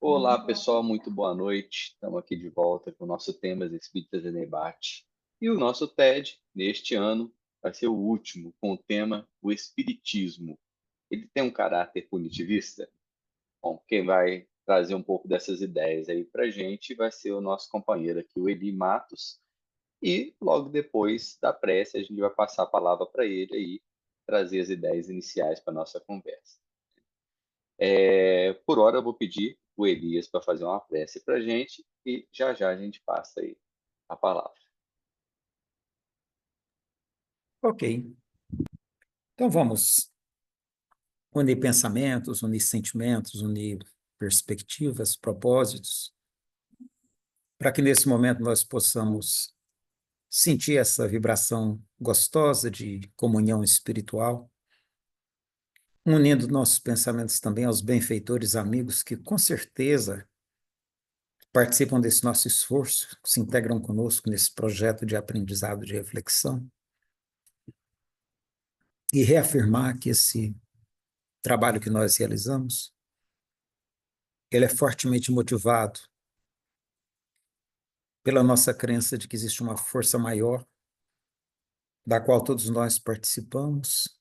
Olá, pessoal, muito boa noite. Estamos aqui de volta com o nosso Temas Espíritas em Debate. E o nosso TED, neste ano, vai ser o último, com o tema O Espiritismo. Ele tem um caráter punitivista? Bom, quem vai trazer um pouco dessas ideias aí para a gente vai ser o nosso companheiro aqui, o Eli Matos. E logo depois da prece, a gente vai passar a palavra para ele aí, trazer as ideias iniciais para a nossa conversa. Por hora, eu vou pedir o Elias para fazer uma prece para a gente e já já a gente passa aí a palavra. Ok. Então vamos unir pensamentos, unir sentimentos, unir perspectivas, propósitos, para que nesse momento nós possamos sentir essa vibração gostosa de comunhão espiritual, unindo nossos pensamentos também aos benfeitores amigos que com certeza participam desse nosso esforço, se integram conosco nesse projeto de aprendizado, de reflexão, e reafirmar que esse trabalho que nós realizamos, ele é fortemente motivado pela nossa crença de que existe uma força maior, da qual todos nós participamos,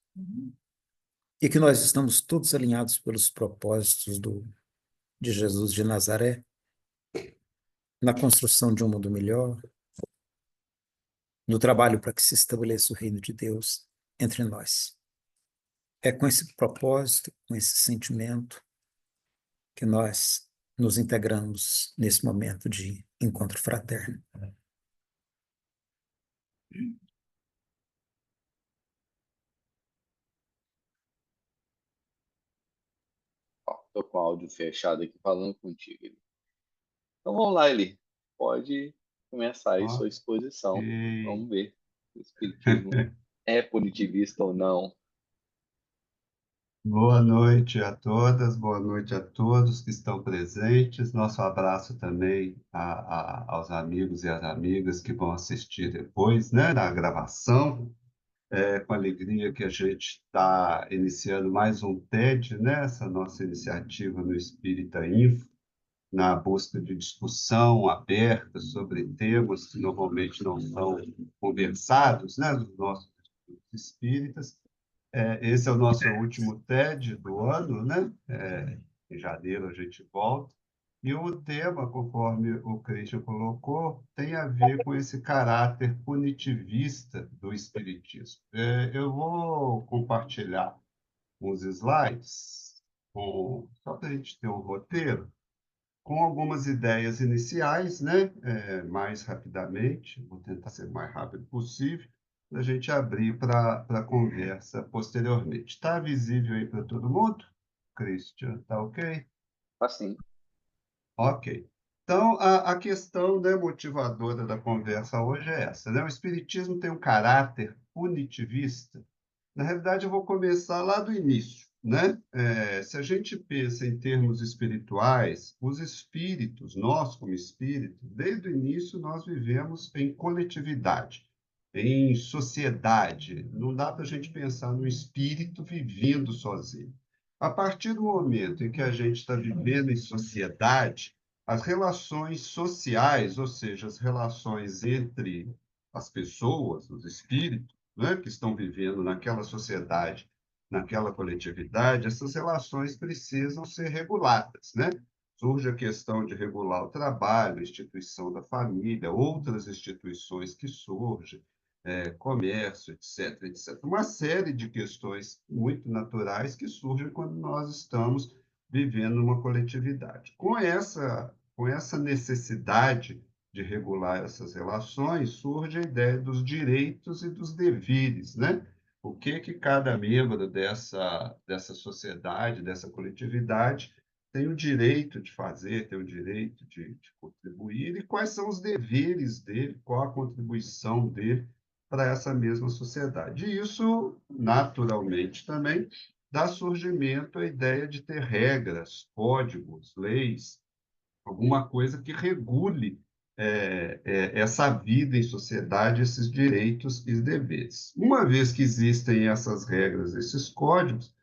e que nós estamos todos alinhados pelos propósitos de Jesus de Nazaré, na construção de um mundo melhor, no trabalho para que se estabeleça o reino de Deus entre nós. É com esse propósito, com esse sentimento, que nós nos integramos nesse momento de encontro fraterno. Estou com o áudio fechado aqui falando contigo, Eli. Então vamos lá, Eli. Pode começar aí sua exposição. Ok. Vamos ver se o Espiritismo é punitivista ou não. Boa noite a todas, boa noite a todos que estão presentes. Nosso abraço também aos amigos e às amigas que vão assistir depois, né, na gravação. É com alegria que a gente está iniciando mais um TED, né, essa nossa iniciativa no Espírita Info, na busca de discussão aberta sobre temas que normalmente não são conversados, né, nos nossos estudos espíritas. Esse é o nosso último TED do ano, né? Em janeiro a gente volta. E o tema, conforme o Christian colocou, tem a ver com esse caráter punitivista do Espiritismo. Eu vou compartilhar uns slides, só para a gente ter um roteiro, com algumas ideias iniciais, né? Mais rapidamente, vou tentar ser o mais rápido possível, para a gente abrir para a conversa posteriormente. Está visível aí para todo mundo? Christian, tá ok? Assim, Ok. Então, a questão, né, motivadora da conversa hoje é essa, né? O Espiritismo tem um caráter punitivista. Na realidade, eu vou começar lá do início, né? Se a gente pensa em termos espirituais, os espíritos, nós como espíritos, desde o início nós vivemos em coletividade, em sociedade. Não dá para a gente pensar no espírito vivendo sozinho. A partir do momento em que a gente está vivendo em sociedade, as relações sociais, ou seja, as relações entre as pessoas, os espíritos, né, que estão vivendo naquela sociedade, naquela coletividade, essas relações precisam ser reguladas, né? Surge a questão de regular o trabalho, a instituição da família, outras instituições que surgem, comércio, etc., etc. Uma série de questões muito naturais que surgem quando nós estamos vivendo uma coletividade. Com essa necessidade de regular essas relações, surge a ideia dos direitos e dos deveres, né? O que cada membro dessa sociedade, dessa coletividade, tem o direito de fazer, tem o direito de contribuir, e quais são os deveres dele, qual a contribuição dele para essa mesma sociedade. E isso, naturalmente, também dá surgimento à ideia de ter regras, códigos, leis, alguma coisa que regule essa vida em sociedade, esses direitos e deveres. Uma vez que existem essas regras, esses códigos,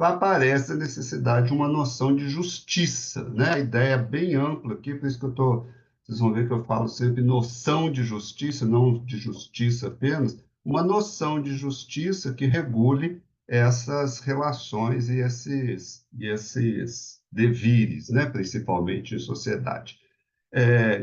aparece a necessidade de uma noção de justiça, né? A ideia é bem ampla aqui, por isso que vocês vão ver que eu falo sempre noção de justiça, não de justiça apenas, uma noção de justiça que regule essas relações e esses devires, né? Principalmente em sociedade.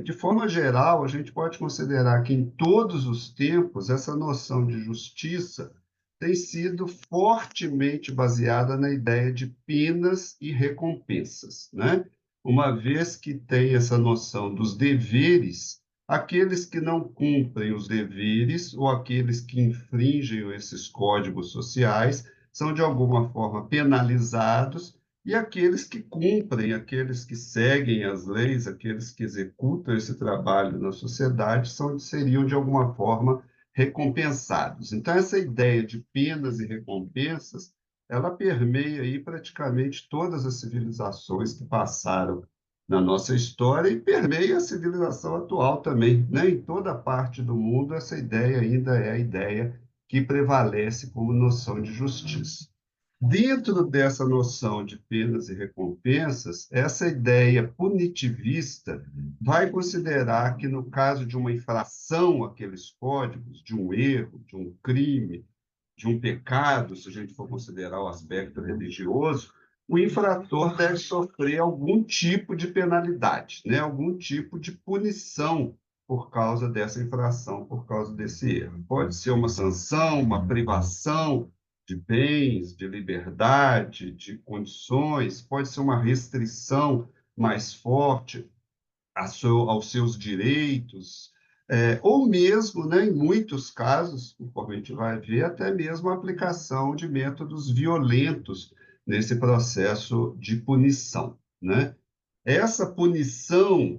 De forma geral, a gente pode considerar que em todos os tempos essa noção de justiça tem sido fortemente baseada na ideia de penas e recompensas, né? Uma vez que tem essa noção dos deveres, aqueles que não cumprem os deveres ou aqueles que infringem esses códigos sociais são de alguma forma penalizados e aqueles que cumprem, aqueles que seguem as leis, aqueles que executam esse trabalho na sociedade seriam de alguma forma recompensados. Então, essa ideia de penas e recompensas, ela permeia aí praticamente todas as civilizações que passaram na nossa história e permeia a civilização atual também, né? Em toda parte do mundo, essa ideia ainda é a ideia que prevalece como noção de justiça. Dentro dessa noção de penas e recompensas, essa ideia punitivista vai considerar que, no caso de uma infração àqueles códigos, de um erro, de um crime, de um pecado, se a gente for considerar o aspecto religioso, o infrator deve sofrer algum tipo de penalidade, né? Algum tipo de punição por causa dessa infração, por causa desse erro. Pode ser uma sanção, uma privação de bens, de liberdade, de condições, pode ser uma restrição mais forte aos seus direitos, ou mesmo, né, em muitos casos, conforme a gente vai ver, até mesmo a aplicação de métodos violentos nesse processo de punição, né? Essa punição,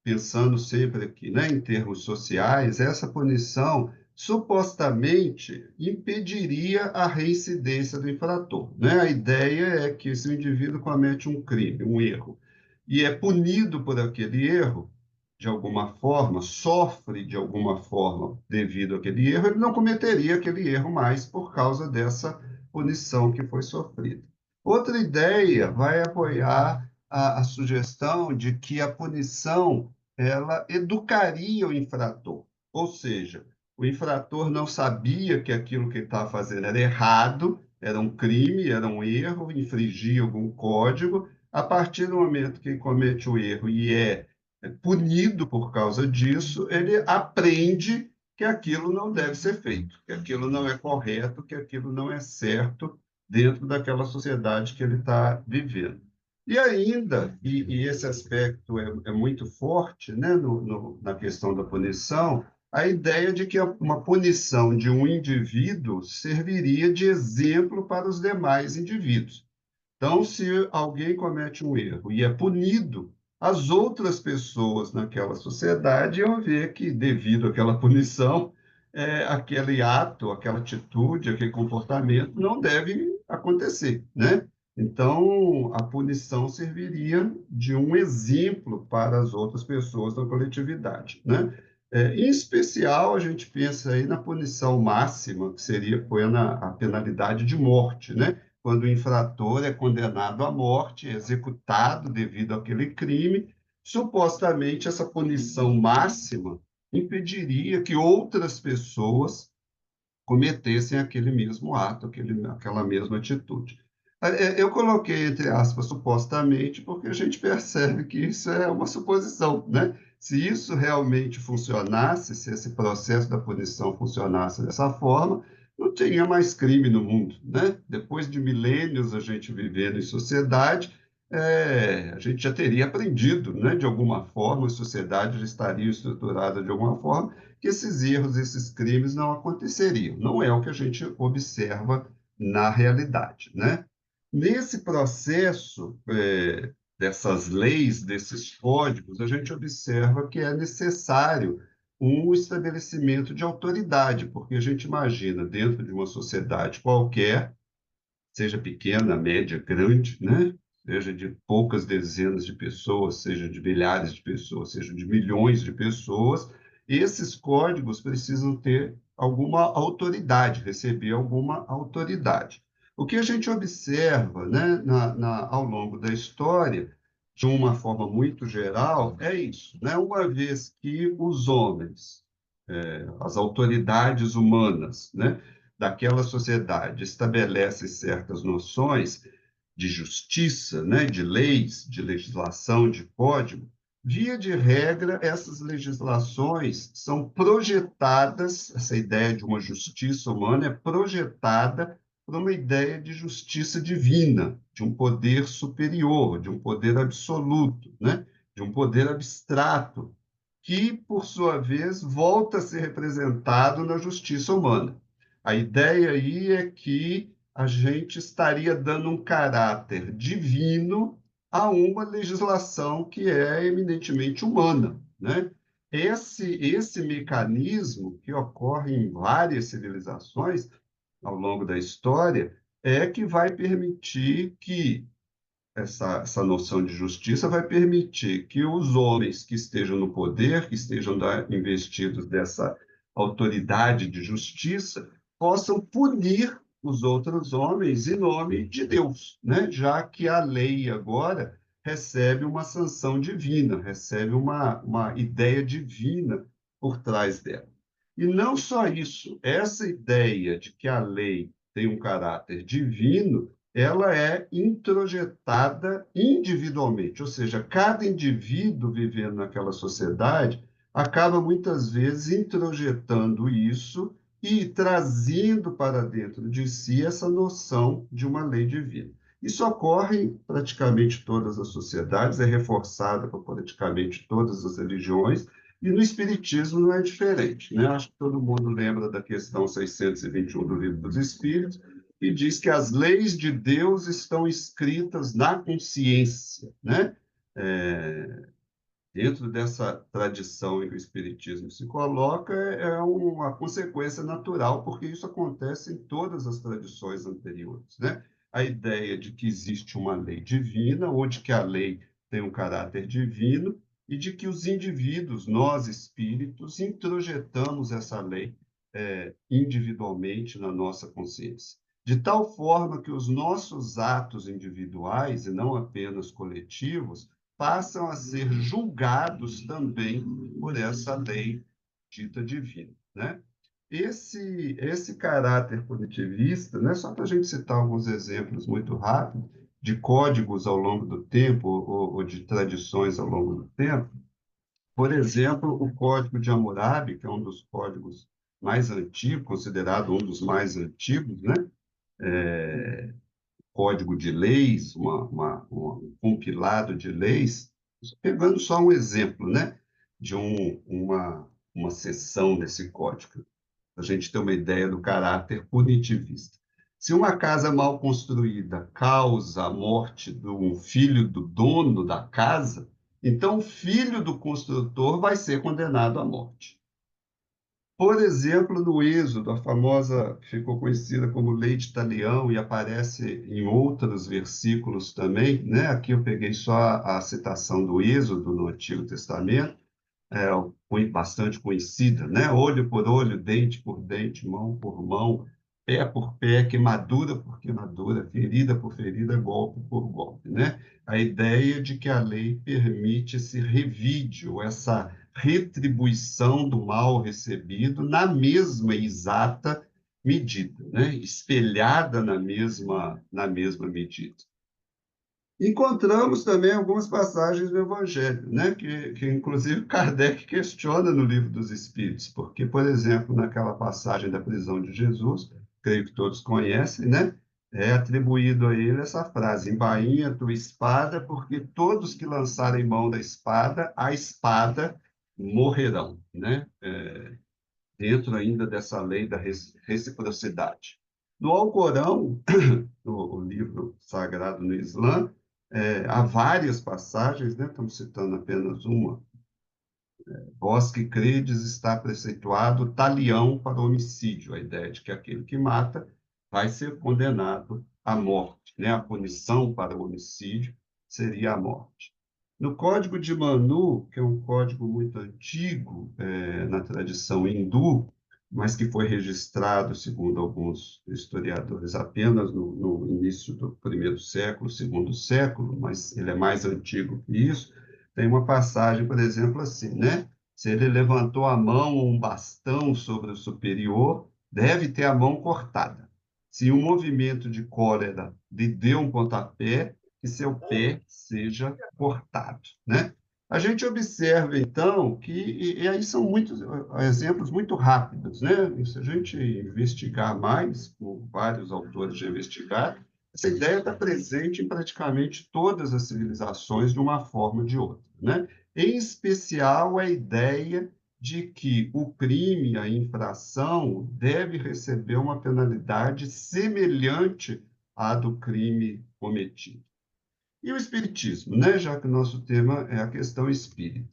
pensando sempre aqui, né, em termos sociais, essa punição supostamente impediria a reincidência do infrator, né? A ideia é que se o indivíduo comete um crime, um erro, e é punido por aquele erro, de alguma forma, sofre de alguma forma devido àquele erro, ele não cometeria aquele erro mais por causa dessa punição que foi sofrida. Outra ideia vai apoiar a sugestão de que a punição ela educaria o infrator, ou seja, o infrator não sabia que aquilo que ele estava fazendo era errado, era um crime, era um erro, infringia algum código. A partir do momento que ele comete o erro e é punido por causa disso, ele aprende que aquilo não deve ser feito, que aquilo não é correto, que aquilo não é certo dentro daquela sociedade que ele está vivendo. E ainda, e esse aspecto é muito forte, né, na questão da punição, a ideia de que uma punição de um indivíduo serviria de exemplo para os demais indivíduos. Então, se alguém comete um erro e é punido, as outras pessoas naquela sociedade iam ver que, devido àquela punição, aquele ato, aquela atitude, aquele comportamento não deve acontecer, né? Então, a punição serviria de um exemplo para as outras pessoas da coletividade, né? Em especial, a gente pensa aí na punição máxima, que seria a penalidade de morte, né? Quando o infrator é condenado à morte, é executado devido àquele crime, supostamente essa punição máxima impediria que outras pessoas cometessem aquele mesmo ato, aquela mesma atitude. Eu coloquei entre aspas supostamente porque a gente percebe que isso é uma suposição, né? Se isso realmente funcionasse, se esse processo da punição funcionasse dessa forma, não tinha mais crime no mundo, né? Depois de milênios a gente vivendo em sociedade, a gente já teria aprendido, né? De alguma forma, a sociedade já estaria estruturada de alguma forma que esses erros, esses crimes não aconteceriam. Não é o que a gente observa na realidade, né? Nesse processo dessas leis, desses códigos, a gente observa que é necessário um estabelecimento de autoridade, porque a gente imagina dentro de uma sociedade qualquer, seja pequena, média, grande, né? Seja de poucas dezenas de pessoas, seja de milhares de pessoas, seja de milhões de pessoas, esses códigos precisam ter alguma autoridade, receber alguma autoridade. O que a gente observa, né, ao longo da história, de uma forma muito geral, é isso, né? Uma vez que os homens, as autoridades humanas, né, daquela sociedade estabelecem certas noções de justiça, né, de leis, de legislação, de código, via de regra, essas legislações são projetadas, essa ideia de uma justiça humana é projetada por uma ideia de justiça divina, de um poder superior, de um poder absoluto, né, de um poder abstrato, que, por sua vez, volta a ser representado na justiça humana. A ideia aí é que a gente estaria dando um caráter divino a uma legislação que é eminentemente humana, né? Esse mecanismo que ocorre em várias civilizações ao longo da história é que vai permitir que essa noção de justiça vai permitir que os homens que estejam no poder, que estejam investidos dessa autoridade de justiça, possam punir os outros homens em nome de Deus, né? Já que a lei agora recebe uma sanção divina, recebe uma ideia divina por trás dela. E não só isso, essa ideia de que a lei tem um caráter divino ela é introjetada individualmente, ou seja, cada indivíduo vivendo naquela sociedade acaba muitas vezes introjetando isso e trazendo para dentro de si essa noção de uma lei divina. Isso ocorre em praticamente todas as sociedades, é reforçada por praticamente todas as religiões, e no Espiritismo não é diferente, né? Acho que todo mundo lembra da questão 621 do Livro dos Espíritos, e diz que as leis de Deus estão escritas na consciência, né? Dentro dessa tradição em que o Espiritismo se coloca, é uma consequência natural, porque isso acontece em todas as tradições anteriores, né? A ideia de que existe uma lei divina, ou de que a lei tem um caráter divino, e de que os indivíduos, nós espíritos, introjetamos essa lei individualmente na nossa consciência. De tal forma que os nossos atos individuais, e não apenas coletivos, passam a ser julgados também por essa lei dita divina, né? Esse caráter punitivista, né, só para a gente citar alguns exemplos muito rápidos, de códigos ao longo do tempo, ou de tradições ao longo do tempo, por exemplo, o Código de Hammurabi, que é um dos códigos mais antigos, considerado um dos mais antigos, né? Código de leis, um compilado de leis, pegando só um exemplo, né? De uma seção desse código, a gente ter uma ideia do caráter punitivista. Se uma casa mal construída causa a morte de um filho do dono da casa, então o filho do construtor vai ser condenado à morte. Por exemplo, no Êxodo, a famosa, ficou conhecida como lei de Talião e aparece em outros versículos também, né? Aqui eu peguei só a citação do Êxodo no Antigo Testamento, bastante conhecida, né? Olho por olho, dente por dente, mão por mão, pé por pé, queimadura por queimadura, ferida por ferida, golpe por golpe, né? A ideia de que a lei permite esse revídio, essa retribuição do mal recebido na mesma exata medida, né? Espelhada na mesma medida. Encontramos também algumas passagens do Evangelho, né? que inclusive Kardec questiona no Livro dos Espíritos, porque, por exemplo, naquela passagem da prisão de Jesus, creio que todos conhecem, né? É atribuído a ele essa frase: embainha tua espada, porque todos que lançarem mão da espada, a espada morrerão, né? Dentro ainda dessa lei da reciprocidade. No Alcorão, o livro sagrado no Islã, há várias passagens, né? Estamos citando apenas uma. Vós que credes está preceituado talião para o homicídio, a ideia de que aquele que mata vai ser condenado à morte, né? A punição para o homicídio seria a morte. No Código de Manu, que é um código muito antigo na tradição hindu, mas que foi registrado, segundo alguns historiadores, apenas no início do primeiro século, segundo século, mas ele é mais antigo que isso. Tem uma passagem, por exemplo, assim, né? Se ele levantou a mão ou um bastão sobre o superior, deve ter a mão cortada. Se um movimento de cólera lhe deu um pontapé, que seu pé seja cortado, né? A gente observa, então, que, e aí são muitos exemplos muito rápidos, né? E se a gente investigar mais, como vários autores já investigaram, essa ideia está presente em praticamente todas as civilizações de uma forma ou de outra, né? Em especial, a ideia de que o crime, a infração, deve receber uma penalidade semelhante à do crime cometido. E o espiritismo, né? Já que o nosso tema é a questão espírita.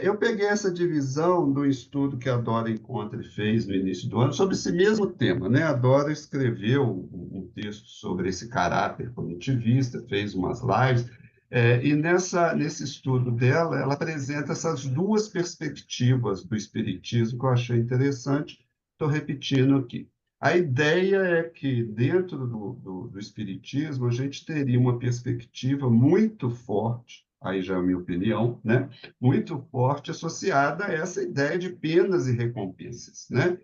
Eu peguei essa divisão do estudo que a Dora Encontre fez no início do ano sobre esse mesmo tema, né? A Dora escreveu um texto sobre esse caráter cognitivista, fez umas lives, e nesse estudo dela, ela apresenta essas duas perspectivas do espiritismo que eu achei interessante. Estou repetindo aqui. A ideia é que, dentro do espiritismo, a gente teria uma perspectiva muito forte, aí já é a minha opinião, né? Muito forte associada a essa ideia de penas e recompensas, né?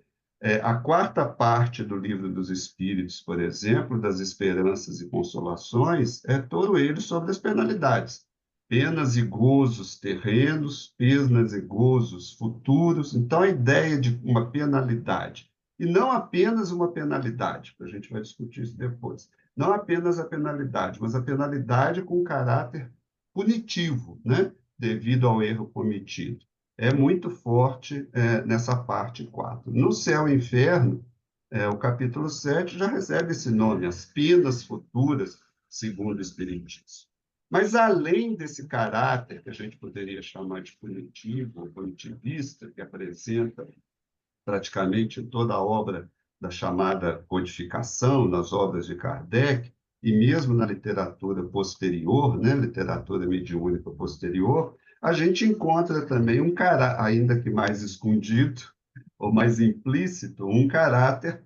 A quarta parte do Livro dos Espíritos, por exemplo, das Esperanças e Consolações, é todo ele sobre as penalidades. Penas e gozos terrenos, penas e gozos futuros. Então, a ideia de uma penalidade, e não apenas uma penalidade, que a gente vai discutir isso depois, não apenas a penalidade, mas a penalidade com caráter punitivo, né? Devido ao erro cometido. É muito forte nessa parte 4. No Céu e Inferno, o capítulo 7 já recebe esse nome, as penas futuras, segundo o Espiritismo. Mas, além desse caráter, que a gente poderia chamar de punitivo ou punitivista, que apresenta praticamente toda a obra da chamada codificação, nas obras de Kardec, e mesmo na literatura posterior, né, literatura mediúnica posterior, a gente encontra também um caráter, ainda que mais escondido, ou mais implícito, um caráter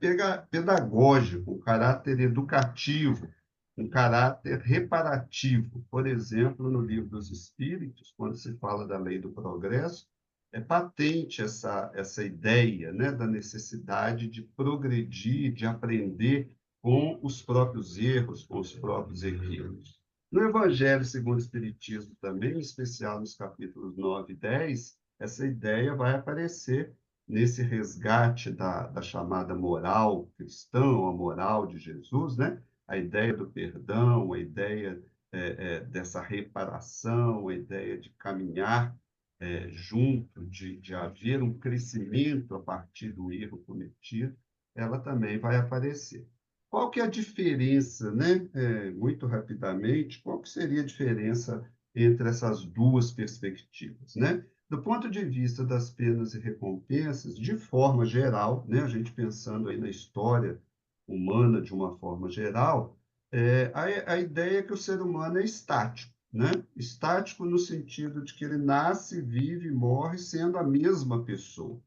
pedagógico, um caráter educativo, um caráter reparativo. Por exemplo, no Livro dos Espíritos, quando se fala da lei do progresso, é patente essa ideia, né, da necessidade de progredir, de aprender com os próprios erros, com os próprios equívocos. No Evangelho segundo o Espiritismo também, em especial nos capítulos 9 e 10, essa ideia vai aparecer nesse resgate da chamada moral cristã, a moral de Jesus, né? A ideia do perdão, a ideia dessa reparação, a ideia de caminhar junto, de haver um crescimento a partir do erro cometido, ela também vai aparecer. Qual que é a diferença, né? Muito rapidamente, qual que seria a diferença entre essas duas perspectivas, né? Do ponto de vista das penas e recompensas, de forma geral, né? A gente pensando aí na história humana de uma forma geral, a ideia é que o ser humano é estático, né? Estático no sentido de que ele nasce, vive e morre sendo a mesma pessoa.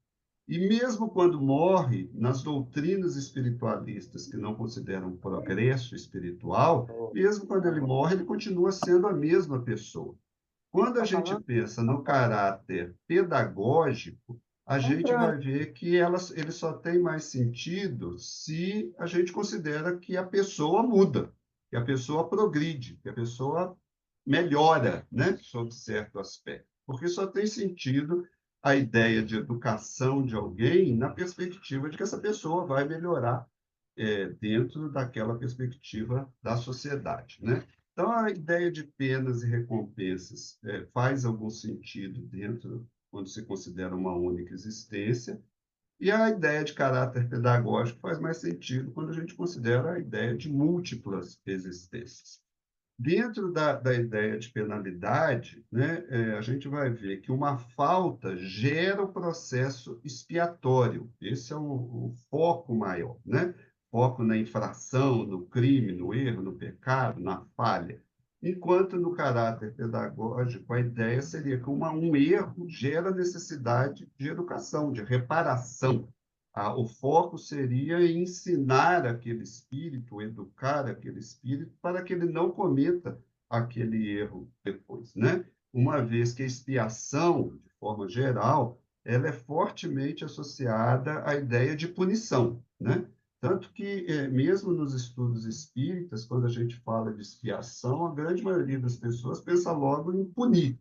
E mesmo quando morre, nas doutrinas espiritualistas que não consideram progresso espiritual, mesmo quando ele morre, ele continua sendo a mesma pessoa. Quando a gente pensa no caráter pedagógico, a gente vai ver que ele só tem mais sentido se a gente considera que a pessoa muda, que a pessoa progride, que a pessoa melhora, né, sob certo aspecto. Porque só tem sentido a ideia de educação de alguém na perspectiva de que essa pessoa vai melhorar dentro daquela perspectiva da sociedade, né? Então, a ideia de penas e recompensas faz algum sentido dentro, quando se considera uma única existência, e a ideia de caráter pedagógico faz mais sentido quando a gente considera a ideia de múltiplas existências. Dentro da ideia de penalidade, né, a gente vai ver que uma falta gera o processo expiatório. Esse é o foco maior, né? Foco na infração, no crime, no erro, no pecado, na falha. Enquanto no caráter pedagógico, a ideia seria que um erro gera necessidade de educação, de reparação. O foco seria ensinar aquele espírito, educar aquele espírito, para que ele não cometa aquele erro depois, né? Uma vez que a expiação, de forma geral, ela é fortemente associada à ideia de punição, né? Tanto que, mesmo nos estudos espíritas, quando a gente fala de expiação, a grande maioria das pessoas pensa logo em punir.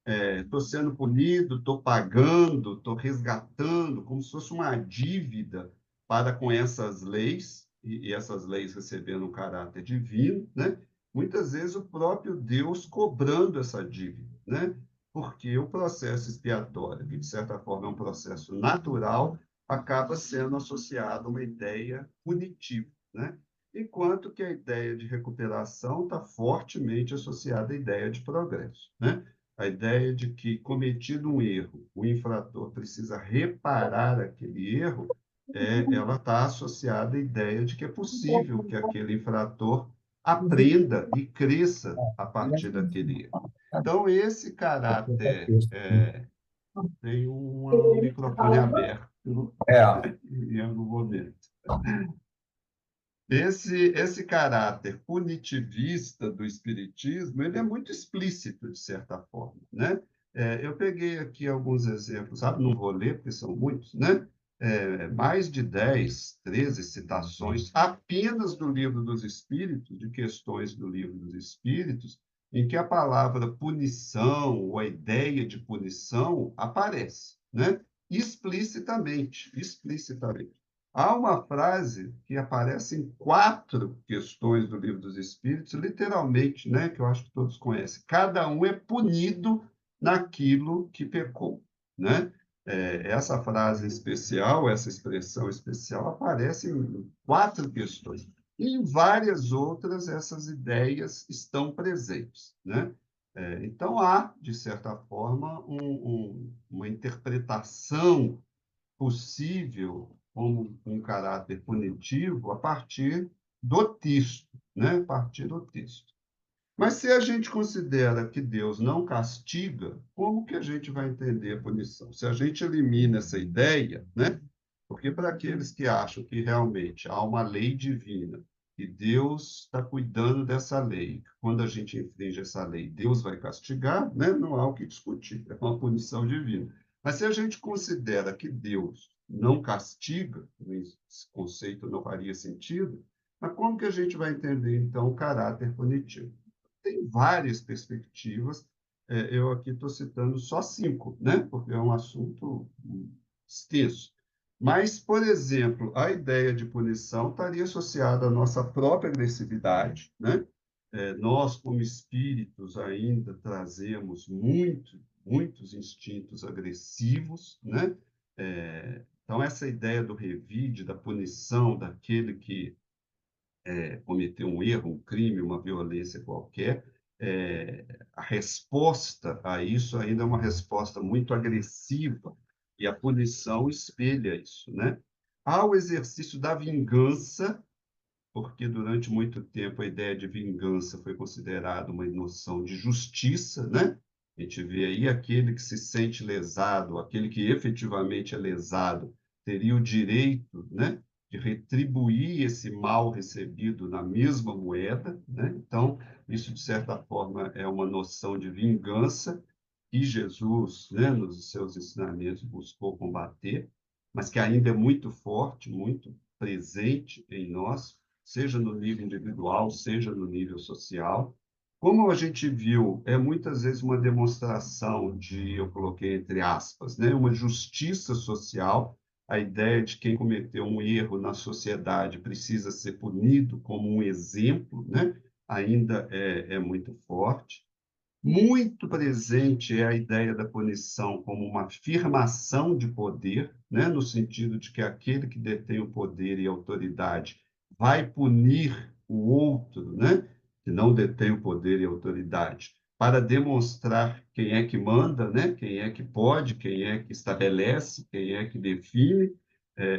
Estou sendo punido, estou pagando, estou resgatando, como se fosse uma dívida para com essas leis, e essas leis recebendo um caráter divino, né? Muitas vezes o próprio Deus cobrando essa dívida, né? Porque o processo expiatório, que de certa forma é um processo natural, acaba sendo associado a uma ideia punitiva, né? Enquanto que a ideia de recuperação está fortemente associada à ideia de progresso, né? A ideia de que, cometido um erro, o infrator precisa reparar aquele erro, ela está associada à ideia de que é possível que aquele infrator aprenda e cresça a partir daquele erro. Então, esse caráter tem um microfone aberto em algum momento. Esse caráter punitivista do espiritismo, ele é muito explícito, de certa forma, né? Eu peguei aqui alguns exemplos, sabe? Não vou ler, porque são muitos, né? Mais de 10, 13 citações apenas do Livro dos Espíritos, de questões do Livro dos Espíritos, em que a palavra punição ou a ideia de punição aparece, né? Explicitamente, explicitamente. Há uma frase que aparece em 4 questões do Livro dos Espíritos, literalmente, né, que eu acho que todos conhecem. Cada um é punido naquilo que pecou, né? Essa frase especial, essa expressão especial, aparece em 4 questões. E em várias outras, essas ideias estão presentes, né? Então, há, de certa forma, uma interpretação possível como um caráter punitivo a partir do texto, né? A partir do texto. Mas se a gente considera que Deus não castiga, como que a gente vai entender a punição? Se a gente elimina essa ideia, né? Porque para aqueles que acham que realmente há uma lei divina e Deus está cuidando dessa lei, quando a gente infringe essa lei, Deus vai castigar, né? Não há o que discutir, é uma punição divina. Mas se a gente considera que Deus não castiga, esse conceito não faria sentido, mas como que a gente vai entender, então, o caráter punitivo? Tem várias perspectivas. Eu aqui estou citando só 5, né? Porque é um assunto extenso. Mas, por exemplo, a ideia de punição estaria associada à nossa própria agressividade, né? Nós, como espíritos, ainda trazemos muitos instintos agressivos, né? Então, essa ideia do revide, da punição daquele que cometeu um erro, um crime, uma violência qualquer, a resposta a isso ainda é uma resposta muito agressiva, e a punição espelha isso, né? Há o exercício da vingança, porque durante muito tempo a ideia de vingança foi considerada uma noção de justiça, né? A gente vê aí aquele que se sente lesado, aquele que efetivamente é lesado, teria o direito, né, de retribuir esse mal recebido na mesma moeda, né? Então, isso, de certa forma, é uma noção de vingança que Jesus, né, nos seus ensinamentos, buscou combater, mas que ainda é muito forte, muito presente em nós, seja no nível individual, seja no nível social. Como a gente viu, é muitas vezes uma demonstração de, eu coloquei entre aspas, né, uma justiça social, a ideia de quem cometeu um erro na sociedade precisa ser punido como um exemplo, né, ainda é muito forte. Muito presente é a ideia da punição como uma afirmação de poder, né, no sentido de que aquele que detém o poder e a autoridade vai punir o outro, né, que não detém o poder e a autoridade, para demonstrar quem é que manda, né, quem é que pode, quem é que estabelece, quem é que define,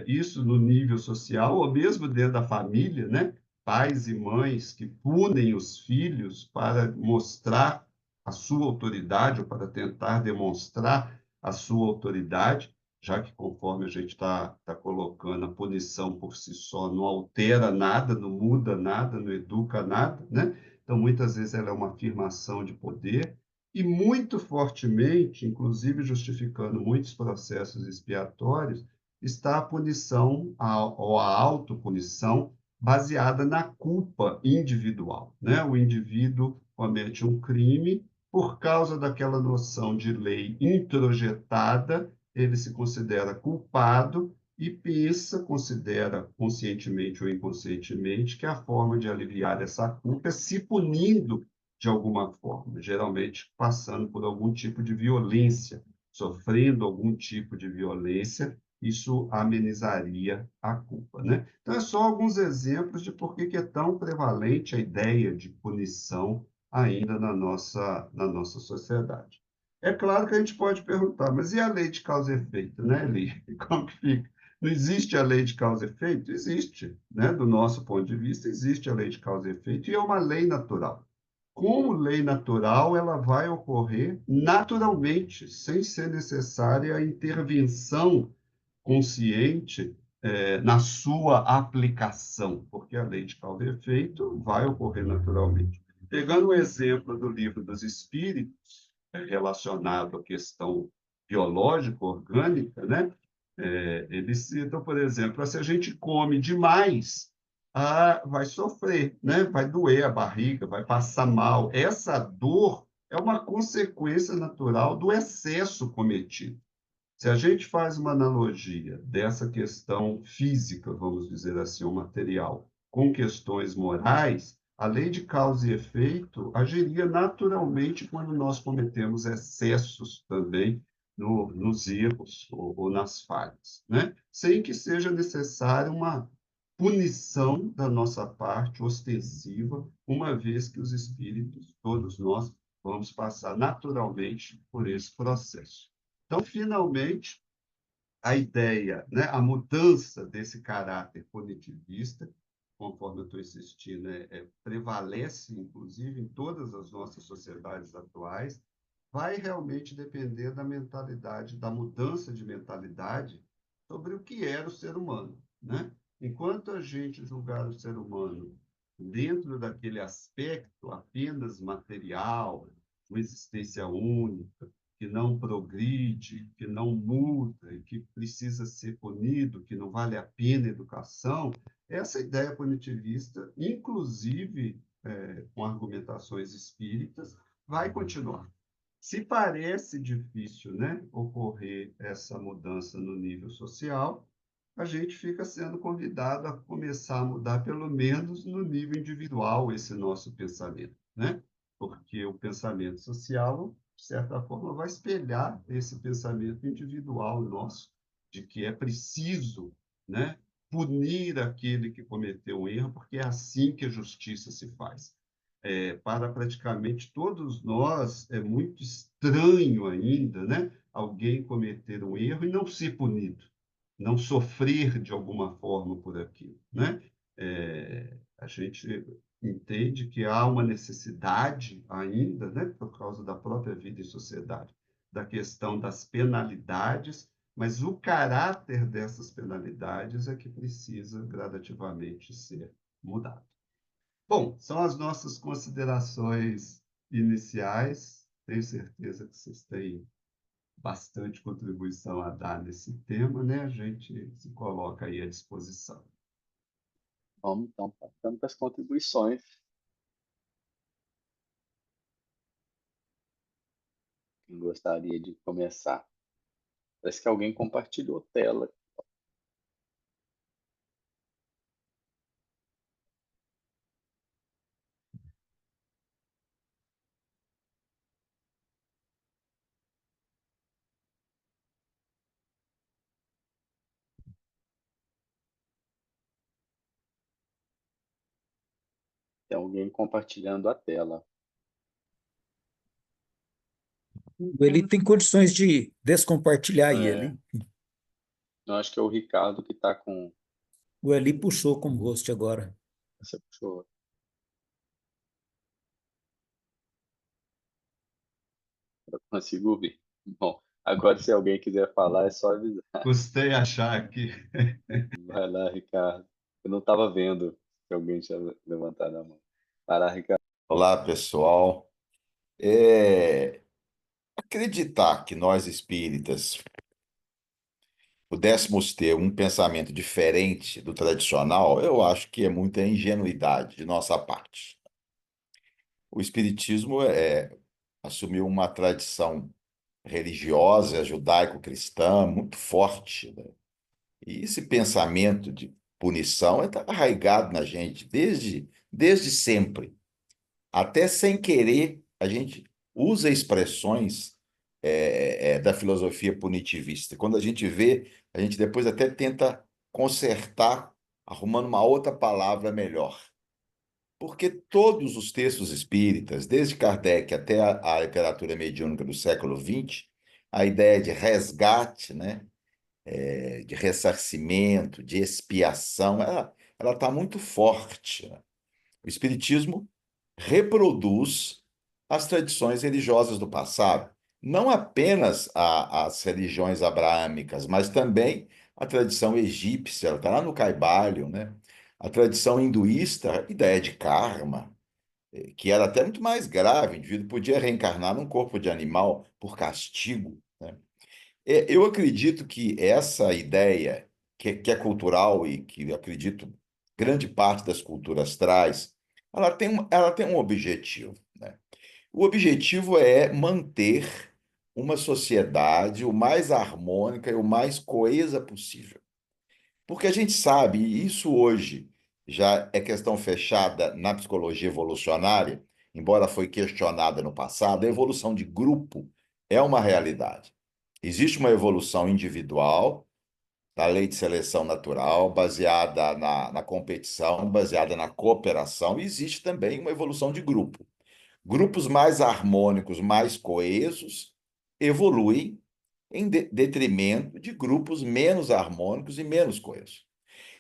isso no nível social ou mesmo dentro da família, né, pais e mães que punem os filhos para mostrar a sua autoridade ou para tentar demonstrar a sua autoridade. já que conforme a gente está colocando, a punição por si só não altera nada, não muda nada, não educa nada, né? Então, muitas vezes ela é uma afirmação de poder e muito fortemente, inclusive justificando muitos processos expiatórios, está a punição ou a autopunição baseada na culpa individual, né? O indivíduo comete um crime por causa daquela noção de lei introjetada, ele se considera culpado e pensa, considera conscientemente ou inconscientemente, que a forma de aliviar essa culpa é se punindo de alguma forma, geralmente passando por algum tipo de violência, sofrendo algum tipo de violência, isso amenizaria a culpa, né? Então, é só alguns exemplos de por que é tão prevalente a ideia de punição ainda na nossa sociedade. É claro que a gente pode perguntar, mas e a lei de causa e efeito, né, Eli? Como que fica? Não existe a lei de causa e efeito? Existe, né? Do nosso ponto de vista, existe a lei de causa e efeito e é uma lei natural. Como lei natural, ela vai ocorrer naturalmente, sem ser necessária a intervenção consciente na sua aplicação, porque a lei de causa e efeito vai ocorrer naturalmente. Pegando o exemplo do livro dos Espíritos, relacionado à questão biológica, orgânica, né? Eles citam, por exemplo, se a gente come demais, vai sofrer, né? Vai doer a barriga, vai passar mal. Essa dor é uma consequência natural do excesso cometido. Se a gente faz uma analogia dessa questão física, vamos dizer assim, o material, com questões morais, a lei de causa e efeito agiria naturalmente quando nós cometemos excessos também nos erros ou nas falhas, né? Sem que seja necessária uma punição da nossa parte ostensiva, uma vez que os espíritos, todos nós, vamos passar naturalmente por esse processo. Então, finalmente, a ideia, né, a mudança desse caráter punitivista, conforme eu estou insistindo, prevalece, inclusive, em todas as nossas sociedades atuais, vai realmente depender da mentalidade, da mudança de mentalidade sobre o que era o ser humano, né? Enquanto a gente julgar o ser humano dentro daquele aspecto apenas material, uma existência única, que não progride, que não muda, que precisa ser punido, que não vale a pena a educação, essa ideia punitivista, inclusive com argumentações espíritas, vai continuar. Se parece difícil, né, ocorrer essa mudança no nível social, a gente fica sendo convidado a começar a mudar, pelo menos no nível individual, esse nosso pensamento, né? Porque o pensamento social, de certa forma, vai espelhar esse pensamento individual nosso, de que é preciso, né, punir aquele que cometeu um erro, porque é assim que a justiça se faz. Para praticamente todos nós, é muito estranho ainda, né, alguém cometer um erro e não ser punido, não sofrer de alguma forma por aquilo, né? A gente entende que há uma necessidade ainda, né, por causa da própria vida em sociedade, da questão das penalidades, mas o caráter dessas penalidades é que precisa gradativamente ser mudado. Bom, são as nossas considerações iniciais. Tenho certeza que vocês têm bastante contribuição a dar nesse tema, né? A gente se coloca aí à disposição. Vamos então passando para as contribuições. Quem gostaria de começar? Parece que alguém compartilhou tela. Tem alguém compartilhando a tela. Ele tem condições de descompartilhar ele. Eu acho que é o Ricardo que está com... O Eli puxou como host agora. Você puxou. Eu consigo ver. Bom, Agora, se alguém quiser falar, é só avisar. Custei achar aqui. Vai lá, Ricardo. Eu não estava vendo se alguém tinha levantado a mão. Vai lá, Ricardo. Olá, pessoal. É, acreditar que nós espíritas pudéssemos ter um pensamento diferente do tradicional, eu acho que é muita ingenuidade de nossa parte. O espiritismo assumiu uma tradição religiosa, judaico-cristã, muito forte, né? E esse pensamento de punição está arraigado na gente desde sempre. Até sem querer, a gente usa expressões da filosofia punitivista. Quando a gente vê, a gente depois até tenta consertar, arrumando uma outra palavra melhor. Porque todos os textos espíritas, desde Kardec até a literatura mediúnica do século XX, a ideia de resgate, né, de ressarcimento, de expiação, ela está muito forte, né? O Espiritismo reproduz as tradições religiosas do passado, não apenas as religiões abraâmicas, mas também a tradição egípcia, ela está lá no Caibalion, né? A tradição hinduísta, a ideia de karma, que era até muito mais grave, o indivíduo podia reencarnar num corpo de animal por castigo, né? Eu acredito que essa ideia, que é cultural e que eu acredito grande parte das culturas traz, ela tem um objetivo, né? O objetivo é manter uma sociedade o mais harmônica e o mais coesa possível. Porque a gente sabe, e isso hoje já é questão fechada na psicologia evolucionária, embora foi questionada no passado, a evolução de grupo é uma realidade. Existe uma evolução individual, da lei de seleção natural, baseada na competição, baseada na cooperação, e existe também uma evolução de grupo. Grupos mais harmônicos, mais coesos, evoluem em detrimento de grupos menos harmônicos e menos coesos.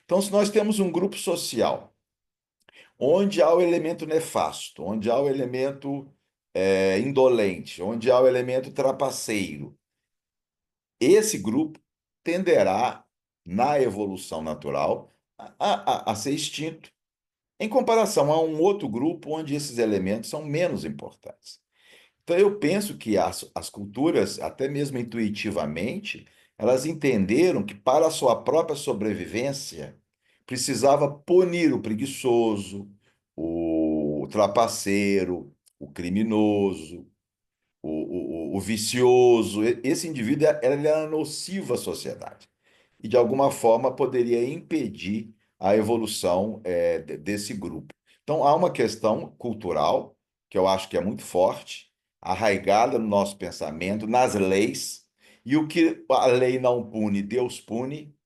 Então, se nós temos um grupo social onde há o elemento nefasto, onde há o elemento indolente, onde há o elemento trapaceiro, esse grupo tenderá, na evolução natural, a ser extinto, em comparação a um outro grupo onde esses elementos são menos importantes. Então, eu penso que as culturas, até mesmo intuitivamente, elas entenderam que para a sua própria sobrevivência, precisava punir o preguiçoso, o trapaceiro, o criminoso, o vicioso. Esse indivíduo ele era nocivo à sociedade e, de alguma forma, poderia impedir a evolução desse grupo. Então, há uma questão cultural, que eu acho que é muito forte, arraigada no nosso pensamento, nas leis, e o que a lei não pune, Deus pune.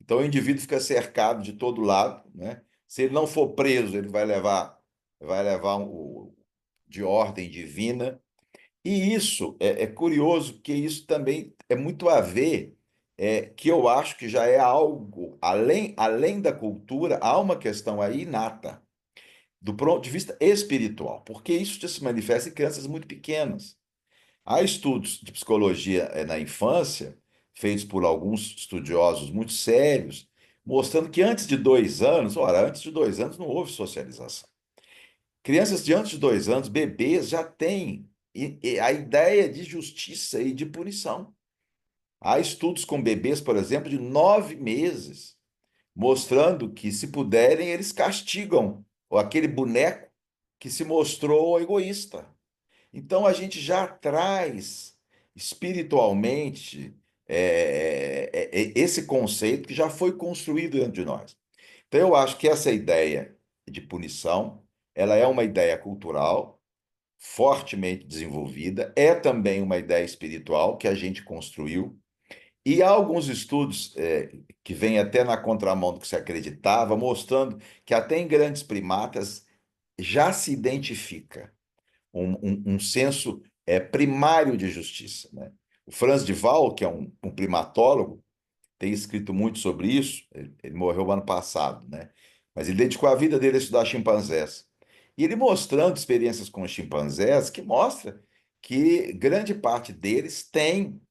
Então, o indivíduo fica cercado de todo lado, né? Se ele não for preso, ele vai levar de ordem divina. E isso é curioso, porque isso também é muito a ver, que eu acho que já é algo, além da cultura, há uma questão aí inata, do ponto de vista espiritual, porque isso já se manifesta em crianças muito pequenas. Há estudos de psicologia na infância, feitos por alguns estudiosos muito sérios, mostrando que antes de 2 anos, ora, antes de 2 anos não houve socialização. Crianças de antes de 2 anos, bebês, já têm a ideia de justiça e de punição. Há estudos com bebês, por exemplo, de 9 meses, mostrando que, se puderem, eles castigam aquele boneco que se mostrou egoísta. Então, a gente já traz espiritualmente esse conceito que já foi construído dentro de nós. Então, eu acho que essa ideia de punição, ela é uma ideia cultural fortemente desenvolvida, é também uma ideia espiritual que a gente construiu, e há alguns estudos que vêm até na contramão do que se acreditava, mostrando que até em grandes primatas já se identifica um senso primário de justiça, né? O Franz de Waal, que é um primatólogo, tem escrito muito sobre isso. Ele morreu ano passado, né? Mas ele dedicou a vida dele a estudar chimpanzés. E ele mostrando experiências com chimpanzés, que mostra que grande parte deles tem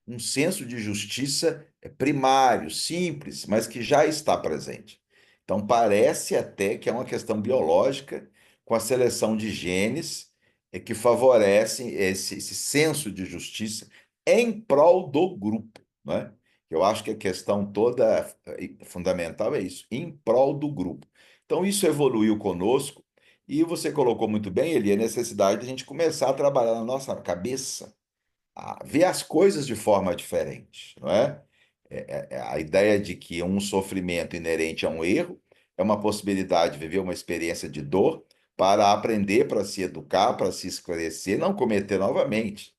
um senso de justiça primário, simples, mas que já está presente. Então, parece até que é uma questão biológica, com a seleção de genes, que favorecem esse senso de justiça em prol do grupo, né? Eu acho que a questão toda fundamental é isso, em prol do grupo. Então, isso evoluiu conosco, e você colocou muito bem, Eli, a necessidade de a gente começar a trabalhar na nossa cabeça, a ver as coisas de forma diferente, não é? A ideia de que um sofrimento inerente a um erro é uma possibilidade de viver uma experiência de dor para aprender, para se educar, para se esclarecer, não cometer novamente.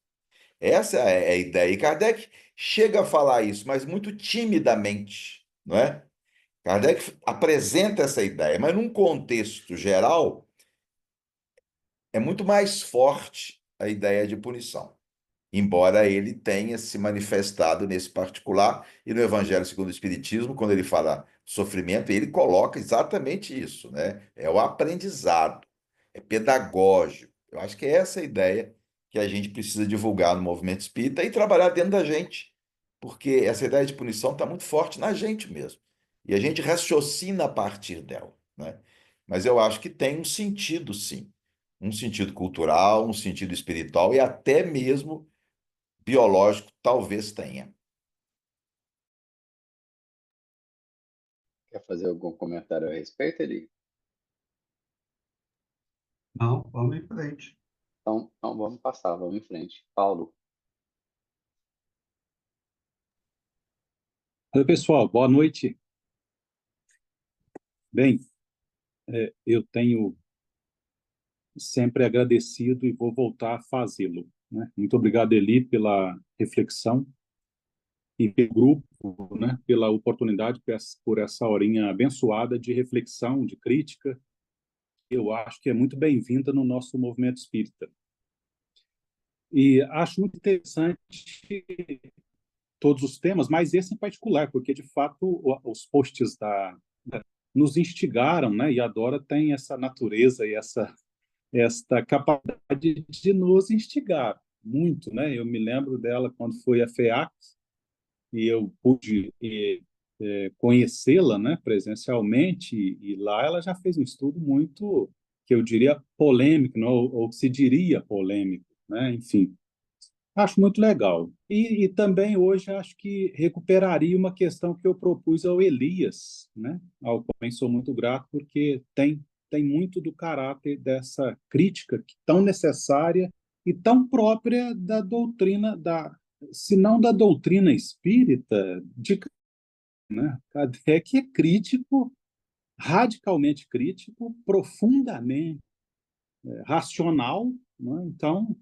Essa é a ideia. E Kardec chega a falar isso, mas muito timidamente, não é? Kardec apresenta essa ideia, mas num contexto geral é muito mais forte a ideia de punição, embora ele tenha se manifestado nesse particular, e no Evangelho segundo o Espiritismo, quando ele fala sofrimento, ele coloca exatamente isso, né? É o aprendizado, é pedagógico. Eu acho que é essa a ideia que a gente precisa divulgar no movimento espírita e trabalhar dentro da gente, porque essa ideia de punição está muito forte na gente mesmo, e a gente raciocina a partir dela, né? Mas eu acho que tem um sentido, sim. Um sentido cultural, um sentido espiritual e até mesmo biológico talvez tenha. Quer fazer algum comentário a respeito, Eli? Não, vamos em frente. Então vamos passar, vamos em frente. Paulo, Oi, pessoal, boa noite. Bem, eu tenho sempre agradecido e vou voltar a fazê-lo, né? Muito obrigado, Eli, pela reflexão e pelo grupo, né? Pela oportunidade, por essa horinha abençoada de reflexão, de crítica. Eu acho que é muito bem-vinda no nosso movimento espírita. E acho muito interessante todos os temas, mas esse em particular, porque, de fato, os posts nos instigaram, né? E a Dora tem essa natureza e esta capacidade de nos instigar muito, né? Eu me lembro dela quando foi a FEAC e eu pude conhecê-la, né, presencialmente, e lá ela já fez um estudo muito, que eu diria, polêmico, não? Ou que se diria polêmico, né? Enfim, acho muito legal. E também hoje acho que recuperaria uma questão que eu propus ao Elias, né? Ao qual sou muito grato, porque tem muito do caráter dessa crítica tão necessária e tão própria da doutrina, se não da doutrina espírita, né? Kardec é crítico, radicalmente crítico, profundamente racional, né? Então,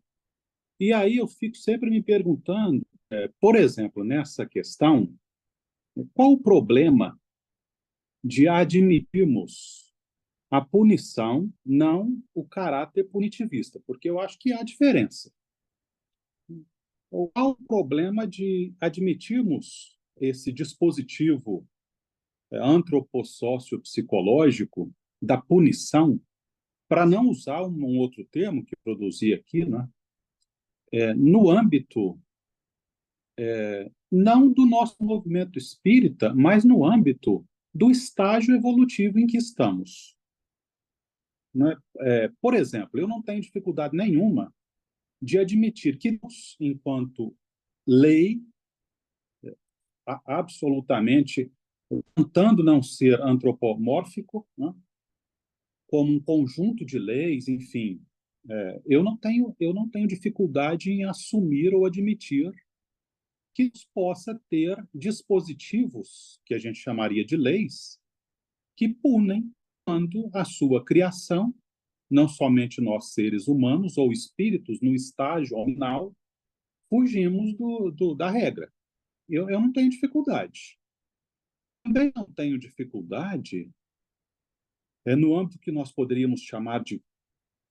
e aí eu fico sempre me perguntando, por exemplo, nessa questão, qual o problema de admitirmos a punição, não o caráter punitivista? Porque eu acho que há diferença. Qual o problema de admitirmos esse dispositivo antropossócio-psicológico da punição, para não usar um outro termo que eu produzi aqui, né? No âmbito não do nosso movimento espírita, mas no âmbito do estágio evolutivo em que estamos, né? Por exemplo, eu não tenho dificuldade nenhuma de admitir que nós, enquanto lei, absolutamente tentando não ser antropomórfico, né? Como um conjunto de leis, enfim, eu não tenho dificuldade em assumir ou admitir que possa ter dispositivos, que a gente chamaria de leis, que punem quando a sua criação, não somente nós seres humanos ou espíritos, no estágio nominal, fugimos da regra. Eu não tenho dificuldade. Também não tenho dificuldade no âmbito que nós poderíamos chamar de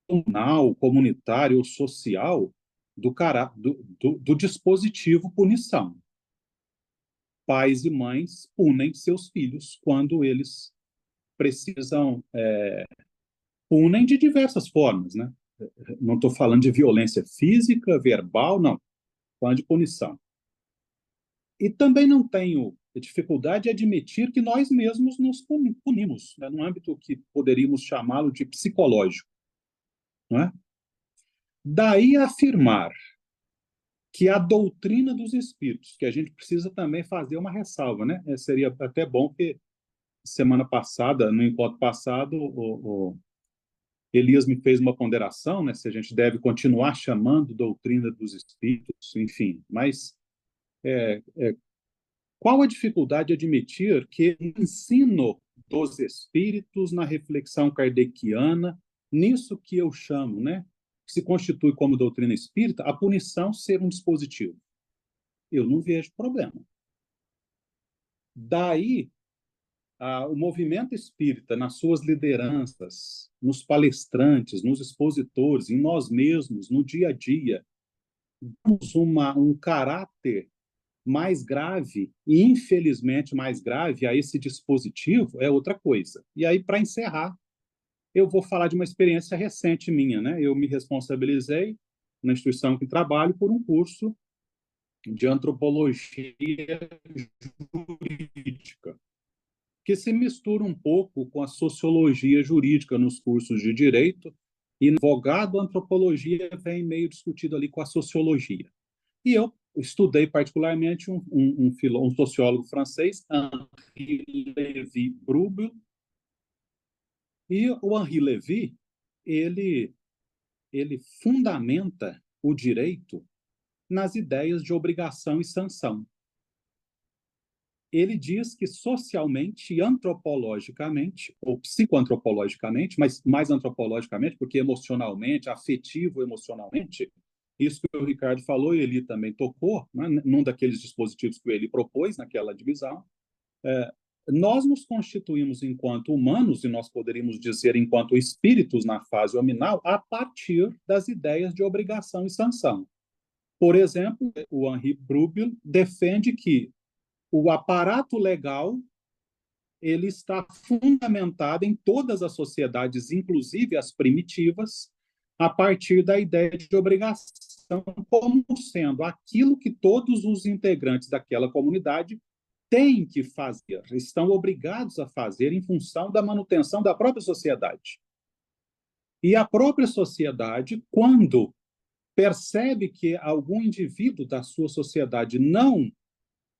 comunal, comunitário ou social do dispositivo punição. Pais e mães punem seus filhos quando eles precisam, punem de diversas formas, né? Não estou falando de violência física, verbal, não. Estou falando de punição. E também não tenho dificuldade em admitir que nós mesmos nos punimos, né, num âmbito que poderíamos chamá-lo de psicológico, não é? Daí afirmar que a doutrina dos espíritos, que a gente precisa também fazer uma ressalva, né? Seria até bom que semana passada, no encontro passado, o Elias me fez uma ponderação, né? Se a gente deve continuar chamando doutrina dos espíritos, enfim. Mas qual a dificuldade de admitir que o ensino dos espíritos na reflexão kardeciana, nisso que eu chamo, né? Que se constitui como doutrina espírita, a punição ser um dispositivo? Eu não vejo problema. Daí, o movimento espírita, nas suas lideranças, nos palestrantes, nos expositores, em nós mesmos, no dia a dia, temos um caráter mais grave, e infelizmente mais grave, a esse dispositivo é outra coisa. E aí, para encerrar, eu vou falar de uma experiência recente minha, né? Eu me responsabilizei na instituição que trabalho por um curso de antropologia jurídica, que se mistura um pouco com a sociologia jurídica nos cursos de direito, e no advogado, a antropologia vem meio discutido ali com a sociologia. E eu estudei particularmente um sociólogo francês, Henri Lévy-Bruegel, e o Henri Lévy, ele fundamenta o direito nas ideias de obrigação e sanção. Ele diz que socialmente e antropologicamente, ou psicoantropologicamente, mas mais antropologicamente, porque emocionalmente, afetivo-emocionalmente, isso que o Ricardo falou, ele também tocou, né, num daqueles dispositivos que ele propôs naquela divisão, nós nos constituímos enquanto humanos, e nós poderíamos dizer enquanto espíritos na fase hominal, a partir das ideias de obrigação e sanção. Por exemplo, o Henri Bruegel defende que o aparato legal ele está fundamentado em todas as sociedades, inclusive as primitivas, a partir da ideia de obrigação como sendo aquilo que todos os integrantes daquela comunidade têm que fazer, estão obrigados a fazer em função da manutenção da própria sociedade. E a própria sociedade, quando percebe que algum indivíduo da sua sociedade não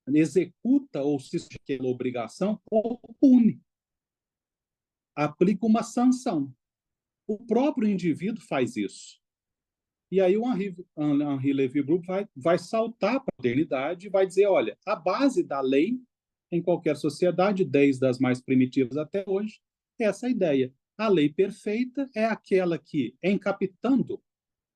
executa ou se aquela obrigação, ou pune, aplica uma sanção. O próprio indivíduo faz isso. E aí o Henri Lévy-Bruegel vai saltar para a modernidade e vai dizer, olha, a base da lei em qualquer sociedade, desde as mais primitivas até hoje, é essa ideia. A lei perfeita é aquela que, encapitando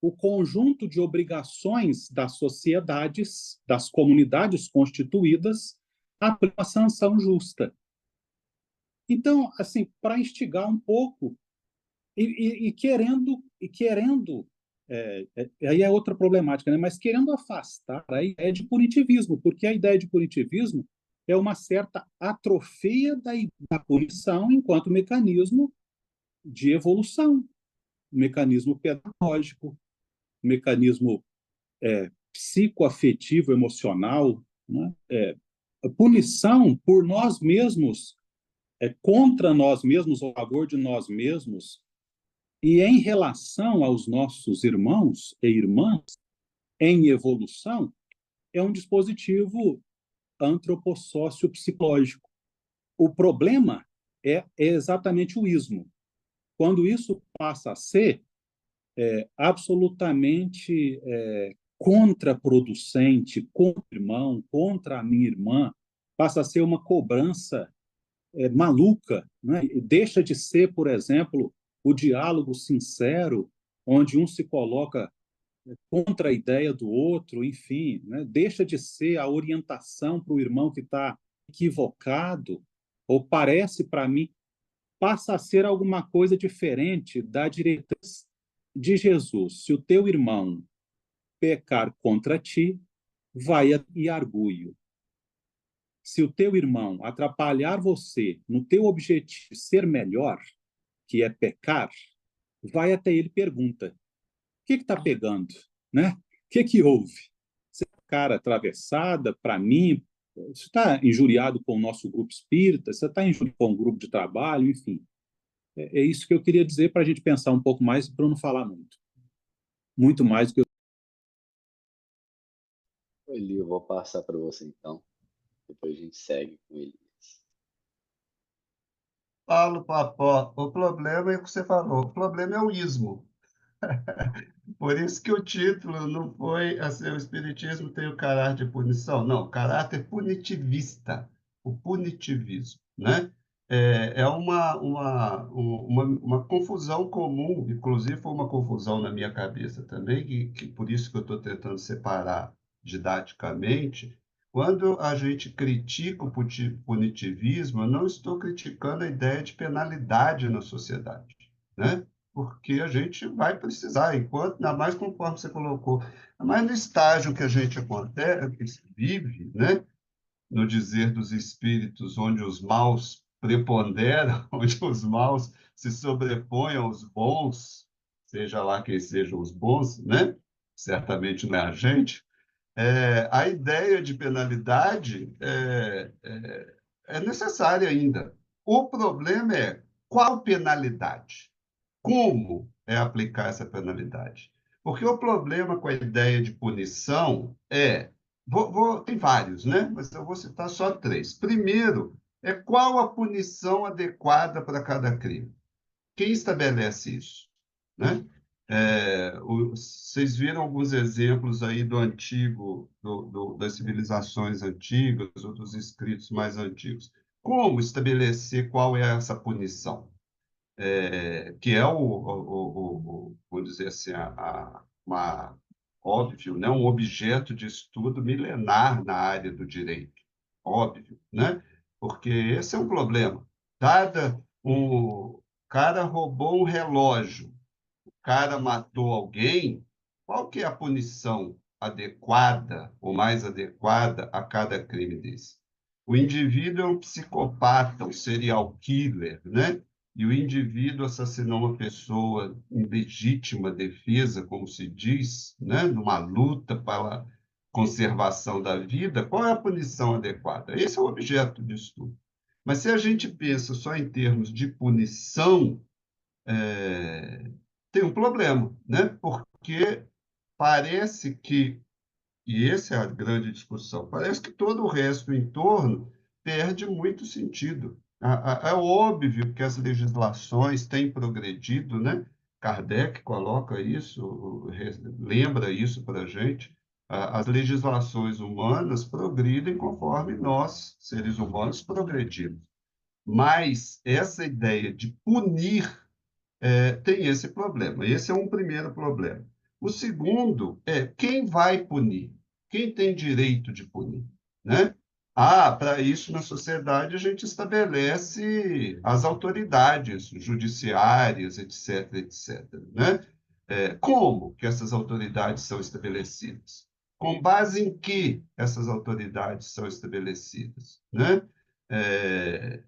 o conjunto de obrigações das sociedades, das comunidades constituídas, aplica uma sanção justa. Então, assim, para instigar um pouco e querendo aí é outra problemática, né? Mas querendo afastar a ideia de punitivismo, porque a ideia de punitivismo é uma certa atrofia da punição enquanto mecanismo de evolução, mecanismo pedagógico, mecanismo psicoafetivo, emocional, né? A punição por nós mesmos, contra nós mesmos, a favor de nós mesmos, e em relação aos nossos irmãos e irmãs em evolução, é um dispositivo antropossócio-psicológico. O problema é exatamente o ismo. Quando isso passa a ser absolutamente contraproducente, contra o irmão, contra a minha irmã, passa a ser uma cobrança maluca, né? Deixa de ser, por exemplo, o diálogo sincero, onde um se coloca contra a ideia do outro, enfim, né? Deixa de ser a orientação para o irmão que está equivocado, ou parece para mim, passa a ser alguma coisa diferente da diretriz de Jesus. Se o teu irmão pecar contra ti, vai e argui-o. Se o teu irmão atrapalhar você no teu objetivo de ser melhor, que é pecar, vai até ele e pergunta, o que está pegando? Né? O que houve? Você é cara atravessada para mim, você está injuriado com o nosso grupo espírita, você está injuriado com o grupo de trabalho, enfim. É isso que eu queria dizer para a gente pensar um pouco mais, para eu não falar muito. Muito mais do que eu... Eli, eu vou passar para você então. Depois a gente segue com ele. Paulo Papó, o problema é o que você falou, o problema é o ismo. Por isso que o título não foi assim, o Espiritismo tem o caráter de punição. Não, caráter punitivista, o punitivismo, né? É uma confusão comum, inclusive foi uma confusão na minha cabeça também, que por isso que eu estou tentando separar didaticamente. Quando a gente critica o punitivismo, eu não estou criticando a ideia de penalidade na sociedade, né? Porque a gente vai precisar, enquanto, ainda mais conforme você colocou, ainda mais no estágio que a gente vive, né? No dizer dos espíritos, onde os maus preponderam, onde os maus se sobrepõem aos bons, seja lá quem sejam os bons, né? Certamente não é a gente. A ideia de penalidade é necessária ainda. O problema é qual penalidade? Como é aplicar essa penalidade? Porque o problema com a ideia de punição tem vários, né? Mas eu vou citar só três. Primeiro, é qual a punição adequada para cada crime? Quem estabelece isso, né? Vocês viram alguns exemplos aí do antigo, das civilizações antigas ou dos escritos mais antigos. Como estabelecer qual é essa punição? Que é vamos dizer assim, óbvio, né? Um objeto de estudo milenar na área do direito, óbvio, né? Porque esse é um problema. O cara roubou um relógio, o cara matou alguém, qual que é a punição adequada ou mais adequada a cada crime desse? O indivíduo é um psicopata, um serial killer, né? E o indivíduo assassinou uma pessoa em legítima defesa, como se diz, né? Numa luta pela conservação da vida, qual é a punição adequada? Esse é o objeto de estudo. Mas se a gente pensa só em termos de punição, tem um problema, né? Porque parece que, e essa é a grande discussão, parece que todo o resto em torno perde muito sentido. É óbvio que as legislações têm progredido, né? Kardec coloca isso, lembra isso para a gente. As legislações humanas progridem conforme nós, seres humanos, progredimos. Mas essa ideia de punir tem esse problema. Esse é um primeiro problema. O segundo é quem vai punir? Quem tem direito de punir? Né? Para isso, na sociedade, a gente estabelece as autoridades judiciárias, etc., etc. Né? Como que essas autoridades são estabelecidas? Com base em que essas autoridades são estabelecidas? Né? É,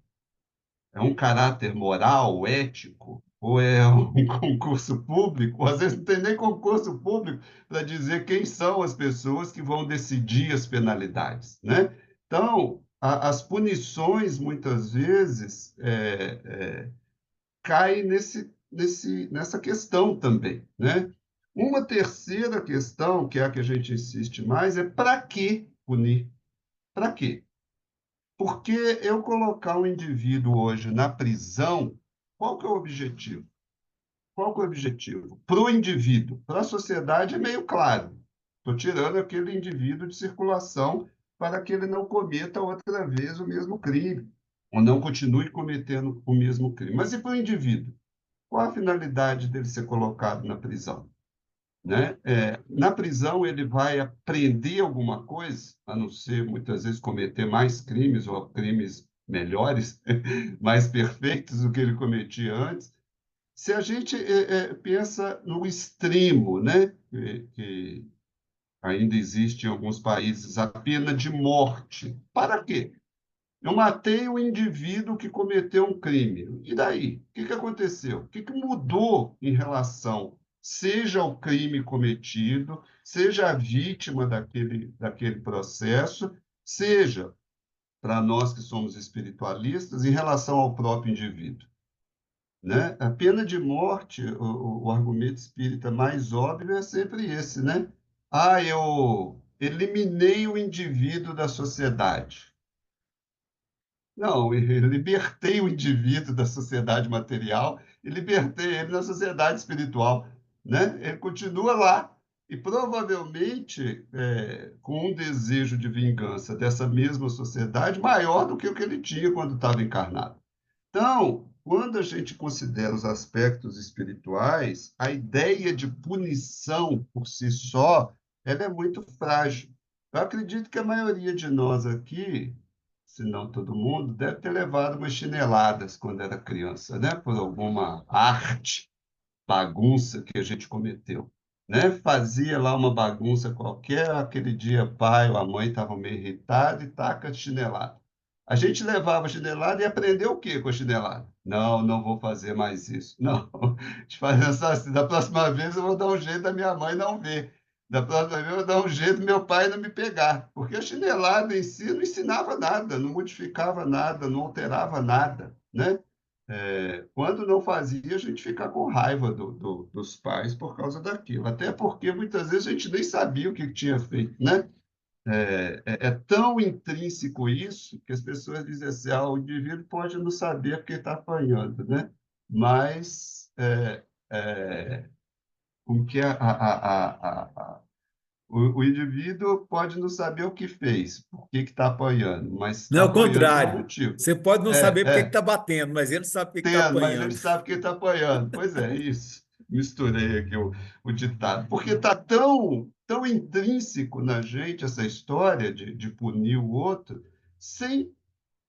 é um caráter moral, ético, ou é um concurso público? Às vezes não tem nem concurso público para dizer quem são as pessoas que vão decidir as penalidades, né? Então, as punições, muitas vezes, caem nessa questão também, né? Uma terceira questão, que é a que a gente insiste mais, é para que punir? Para quê? Porque eu colocar o indivíduo hoje na prisão, qual que é o objetivo? Qual que é o objetivo? Para o indivíduo, para a sociedade é meio claro. Estou tirando aquele indivíduo de circulação para que ele não cometa outra vez o mesmo crime, ou não continue cometendo o mesmo crime. Mas e para o indivíduo? Qual a finalidade dele ser colocado na prisão? Né? Na prisão, ele vai aprender alguma coisa, a não ser, muitas vezes, cometer mais crimes ou crimes melhores, mais perfeitos do que ele cometia antes. Se a gente pensa no extremo, né? Que ainda existe em alguns países a pena de morte. Para quê? Eu matei o indivíduo que cometeu um crime. E daí? O que aconteceu? O que mudou em relação, seja o crime cometido, seja a vítima daquele processo, seja para nós que somos espiritualistas, em relação ao próprio indivíduo, né? A pena de morte, o argumento espírita mais óbvio é sempre esse, né? Ah, eu eliminei o indivíduo da sociedade. Não, eu libertei o indivíduo da sociedade material e libertei ele da sociedade espiritual, né? Ele continua lá e provavelmente com um desejo de vingança dessa mesma sociedade maior do que o que ele tinha quando estava encarnado. Então, quando a gente considera os aspectos espirituais, a ideia de punição por si só, ela é muito frágil. Eu acredito que a maioria de nós aqui, se não todo mundo, deve ter levado umas chineladas quando era criança, né? Por alguma arte, bagunça que a gente cometeu, né? Fazia lá uma bagunça qualquer, aquele dia o pai ou a mãe estavam meio irritados e taca a chinelada. A gente levava a chinelada e aprendeu o quê com a chinelada? Não, não vou fazer mais isso. Não, te fazendo só assim, da próxima vez eu vou dar um jeito da minha mãe não ver. Da próxima vez eu vou dar um jeito do meu pai não me pegar. Porque a chinelada em si não ensinava nada, não modificava nada, não alterava nada, né? Quando não fazia, a gente fica com raiva dos pais por causa daquilo. Até porque muitas vezes a gente nem sabia o que tinha feito, né? É tão intrínseco isso que as pessoas dizem assim, o indivíduo pode não saber porque está apanhando, né? Mas o que o indivíduo pode não saber o que fez, por que está apanhando, mas Não, está é o apanhando por um contrário. motivo. Você pode não É, saber por que é. está batendo, mas ele sabe por que está Entendo, mas ele apanhando. sabe que ele está apanhando. Pois é, isso. Misturei aqui o ditado. Porque está tão intrínseco na gente essa história de punir o outro sem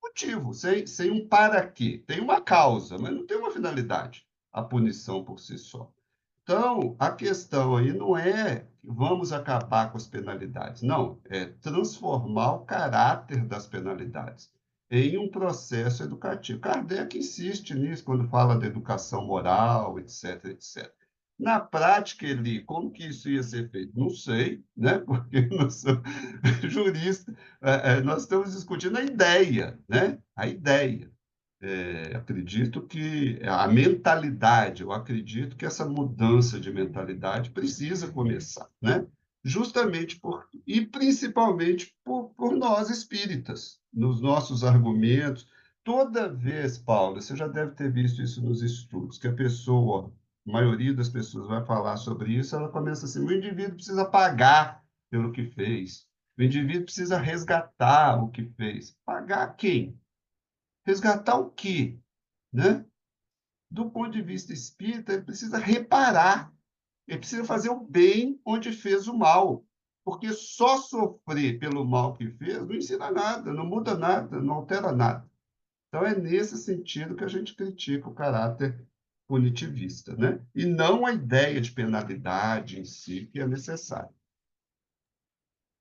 motivo, sem um para quê. Tem uma causa, mas não tem uma finalidade, a punição por si só. Então, a questão aí não é vamos acabar com as penalidades, não, é transformar o caráter das penalidades em um processo educativo. Kardec insiste nisso quando fala da educação moral, etc, etc. Na prática, Eli, como que isso ia ser feito? Não sei, né? Porque eu não sou jurista. Nós estamos discutindo a ideia, né? A ideia. Acredito que a mentalidade, eu acredito que essa mudança de mentalidade precisa começar, né? Justamente e principalmente por nós espíritas, nos nossos argumentos. Toda vez, Paulo, você já deve ter visto isso nos estudos, que a maioria das pessoas vai falar sobre isso, ela começa assim: o indivíduo precisa pagar pelo que fez, o indivíduo precisa resgatar o que fez. Pagar quem? Resgatar o quê? Né? Do ponto de vista espírita, ele precisa reparar, ele precisa fazer o bem onde fez o mal, porque só sofrer pelo mal que fez não ensina nada, não muda nada, não altera nada. Então, é nesse sentido que a gente critica o caráter punitivista, né? E não a ideia de penalidade em si, que é necessária.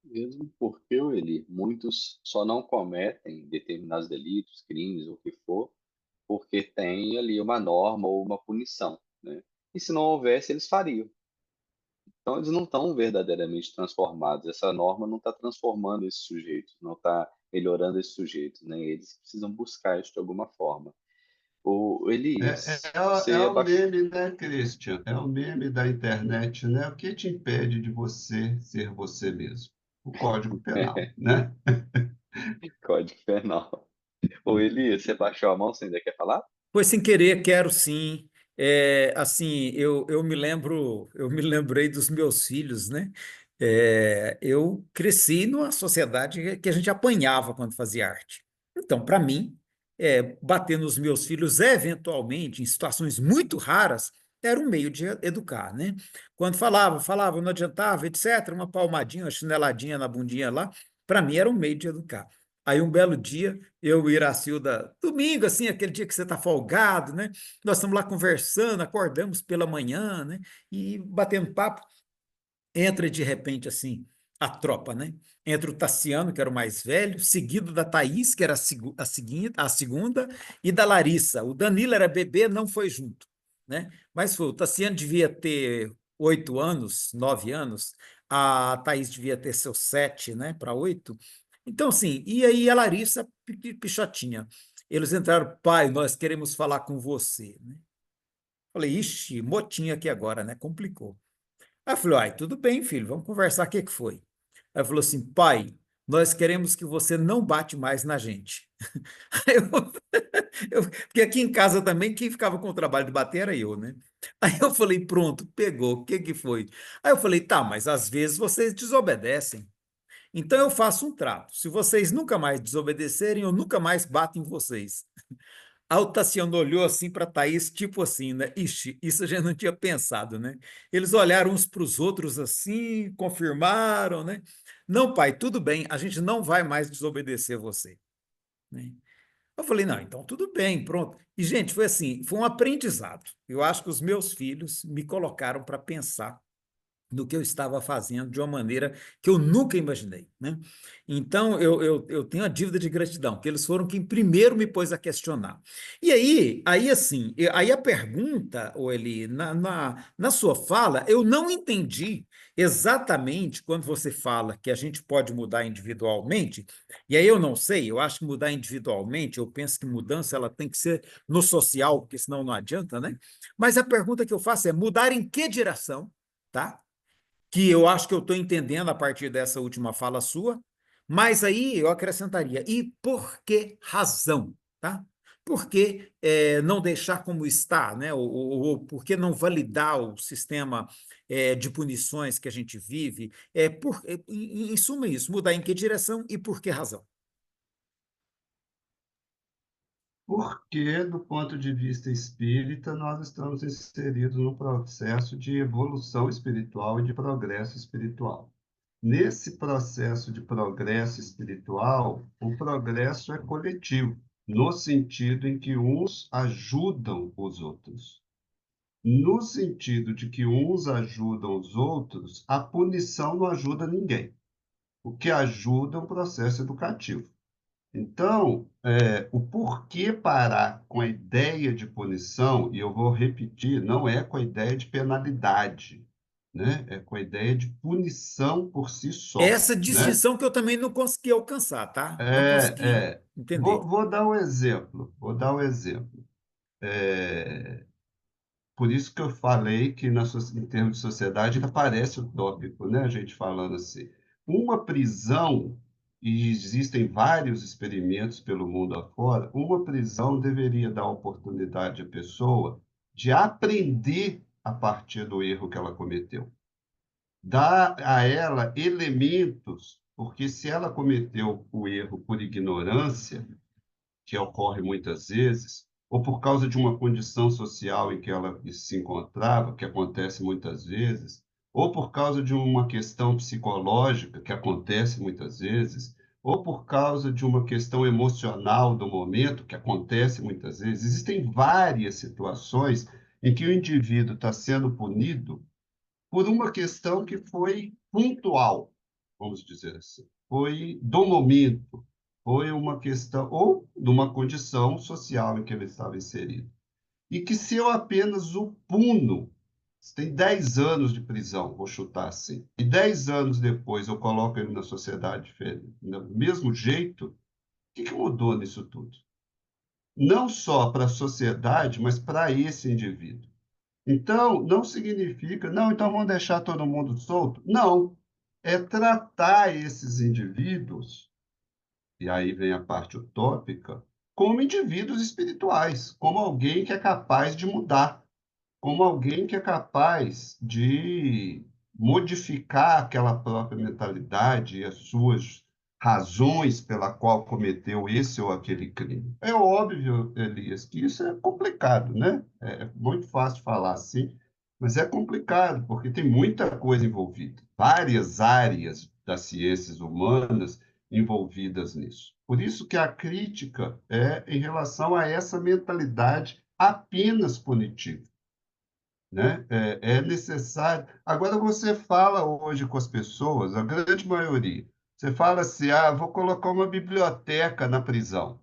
Mesmo porque, Eli, muitos só não cometem determinados delitos, crimes, ou o que for, porque tem ali uma norma ou uma punição, né? E se não houvesse, eles fariam. Então, eles não estão verdadeiramente transformados. Essa norma não está transformando esses sujeitos, não está melhorando esses sujeitos, né? Eles precisam buscar isso de alguma forma. O Elias, É você o abaixou. meme, né, Christian? É o meme da internet, né? O que te impede de você ser você mesmo? O Código Penal, né? Código Penal. O Elias, você baixou a mão, você ainda quer falar? Foi sem querer, quero sim. Assim, eu me lembrei dos meus filhos, né? Eu cresci numa sociedade que a gente apanhava quando fazia arte. Então, para mim, bater nos meus filhos, eventualmente, em situações muito raras, era um meio de educar, né? Quando falava, não adiantava, etc., uma palmadinha, uma chineladinha na bundinha lá, para mim era um meio de educar. Aí um belo dia, eu e Iracilda, domingo, assim, aquele dia que você está folgado, né? Nós estamos lá conversando, acordamos pela manhã, né? E batendo papo, entra de repente, assim, a tropa, né? Entra o Tassiano, que era o mais velho, seguido da Thaís, que era a segunda, e da Larissa. O Danilo era bebê, não foi junto, né? Mas foi, o Tassiano devia ter 8 anos, 9 anos, a Thaís devia ter seus 7, né? Para 8. Então, assim, e aí a Larissa Pichotinha. Eles entraram, pai, nós queremos falar com você, né? Falei, ixi, motinha aqui agora, né? Complicou. Aí eu falei, ai, tudo bem, filho, vamos conversar, o que que foi? Aí falou assim, pai, nós queremos que você não bate mais na gente. Aí porque aqui em casa também, quem ficava com o trabalho de bater era eu, né? Aí eu falei, pronto, pegou, o que que foi? Aí eu falei, tá, mas às vezes vocês desobedecem. Então eu faço um trato. Se vocês nunca mais desobedecerem, eu nunca mais bato em vocês. Aí o Tassiano olhou assim para Thaís, tipo assim, né? Ixi, isso a gente não tinha pensado, né? Eles olharam uns para os outros assim, confirmaram, né? Não, pai, tudo bem, a gente não vai mais desobedecer você, né? Eu falei, não, então tudo bem, pronto. E, gente, foi assim, foi um aprendizado. Eu acho que os meus filhos me colocaram para pensar do que eu estava fazendo de uma maneira que eu nunca imaginei, né? Então, eu tenho a dívida de gratidão, que eles foram quem primeiro me pôs a questionar. E aí assim, aí a pergunta, Eli, na sua fala, eu não entendi exatamente quando você fala que a gente pode mudar individualmente, e aí eu não sei, eu acho que mudar individualmente, eu penso que mudança ela tem que ser no social, porque senão não adianta, né? Mas a pergunta que eu faço é mudar em que direção? Tá? Que eu acho que eu estou entendendo a partir dessa última fala sua, mas aí eu acrescentaria, e por que razão, tá? Por que não deixar como está, né? Ou por que não validar o sistema de punições que a gente vive? Em suma, isso, mudar em que direção e por que razão? Porque, do ponto de vista espírita, nós estamos inseridos num processo de evolução espiritual e de progresso espiritual. Nesse processo de progresso espiritual, o progresso é coletivo, no sentido em que uns ajudam os outros. No sentido de que uns ajudam os outros, a punição não ajuda ninguém. O que ajuda é um processo educativo. Então, o porquê parar com a ideia de punição, e eu vou repetir, não é com a ideia de penalidade, né? É com a ideia de punição por si só, Essa né? distinção que eu também não consegui alcançar, tá? Não É, consegui é. entender. Vou dar um exemplo, vou dar um exemplo. Por isso que eu falei que, em termos de sociedade, ainda parece utópico, né? A gente falando assim. Uma prisão, e existem vários experimentos pelo mundo afora, uma prisão deveria dar oportunidade à pessoa de aprender a partir do erro que ela cometeu. Dar a ela elementos, porque se ela cometeu o erro por ignorância, que ocorre muitas vezes, ou por causa de uma condição social em que ela se encontrava, que acontece muitas vezes, ou por causa de uma questão psicológica, que acontece muitas vezes, ou por causa de uma questão emocional do momento, que acontece muitas vezes. Existem várias situações em que o indivíduo está sendo punido por uma questão que foi pontual, vamos dizer assim. Foi do momento, foi uma questão, ou de uma condição social em que ele estava inserido. E que se eu apenas o puno, se tem 10 anos de prisão, vou chutar assim, e 10 anos depois eu coloco ele na sociedade diferente, do mesmo jeito, o que mudou nisso tudo? Não só para a sociedade, mas para esse indivíduo. Então, não significa, não, então vamos deixar todo mundo solto. Não, é tratar esses indivíduos, e aí vem a parte utópica, como indivíduos espirituais, como alguém que é capaz de mudar, como alguém que é capaz de modificar aquela própria mentalidade e as suas razões pela qual cometeu esse ou aquele crime. É óbvio, Elias, que isso é complicado, né? É muito fácil falar assim, mas é complicado, porque tem muita coisa envolvida, várias áreas das ciências humanas envolvidas nisso. Por isso que a crítica é em relação a essa mentalidade apenas punitiva, né? É necessário. Agora, você fala hoje com as pessoas, a grande maioria, você fala assim: ah, vou colocar uma biblioteca na prisão.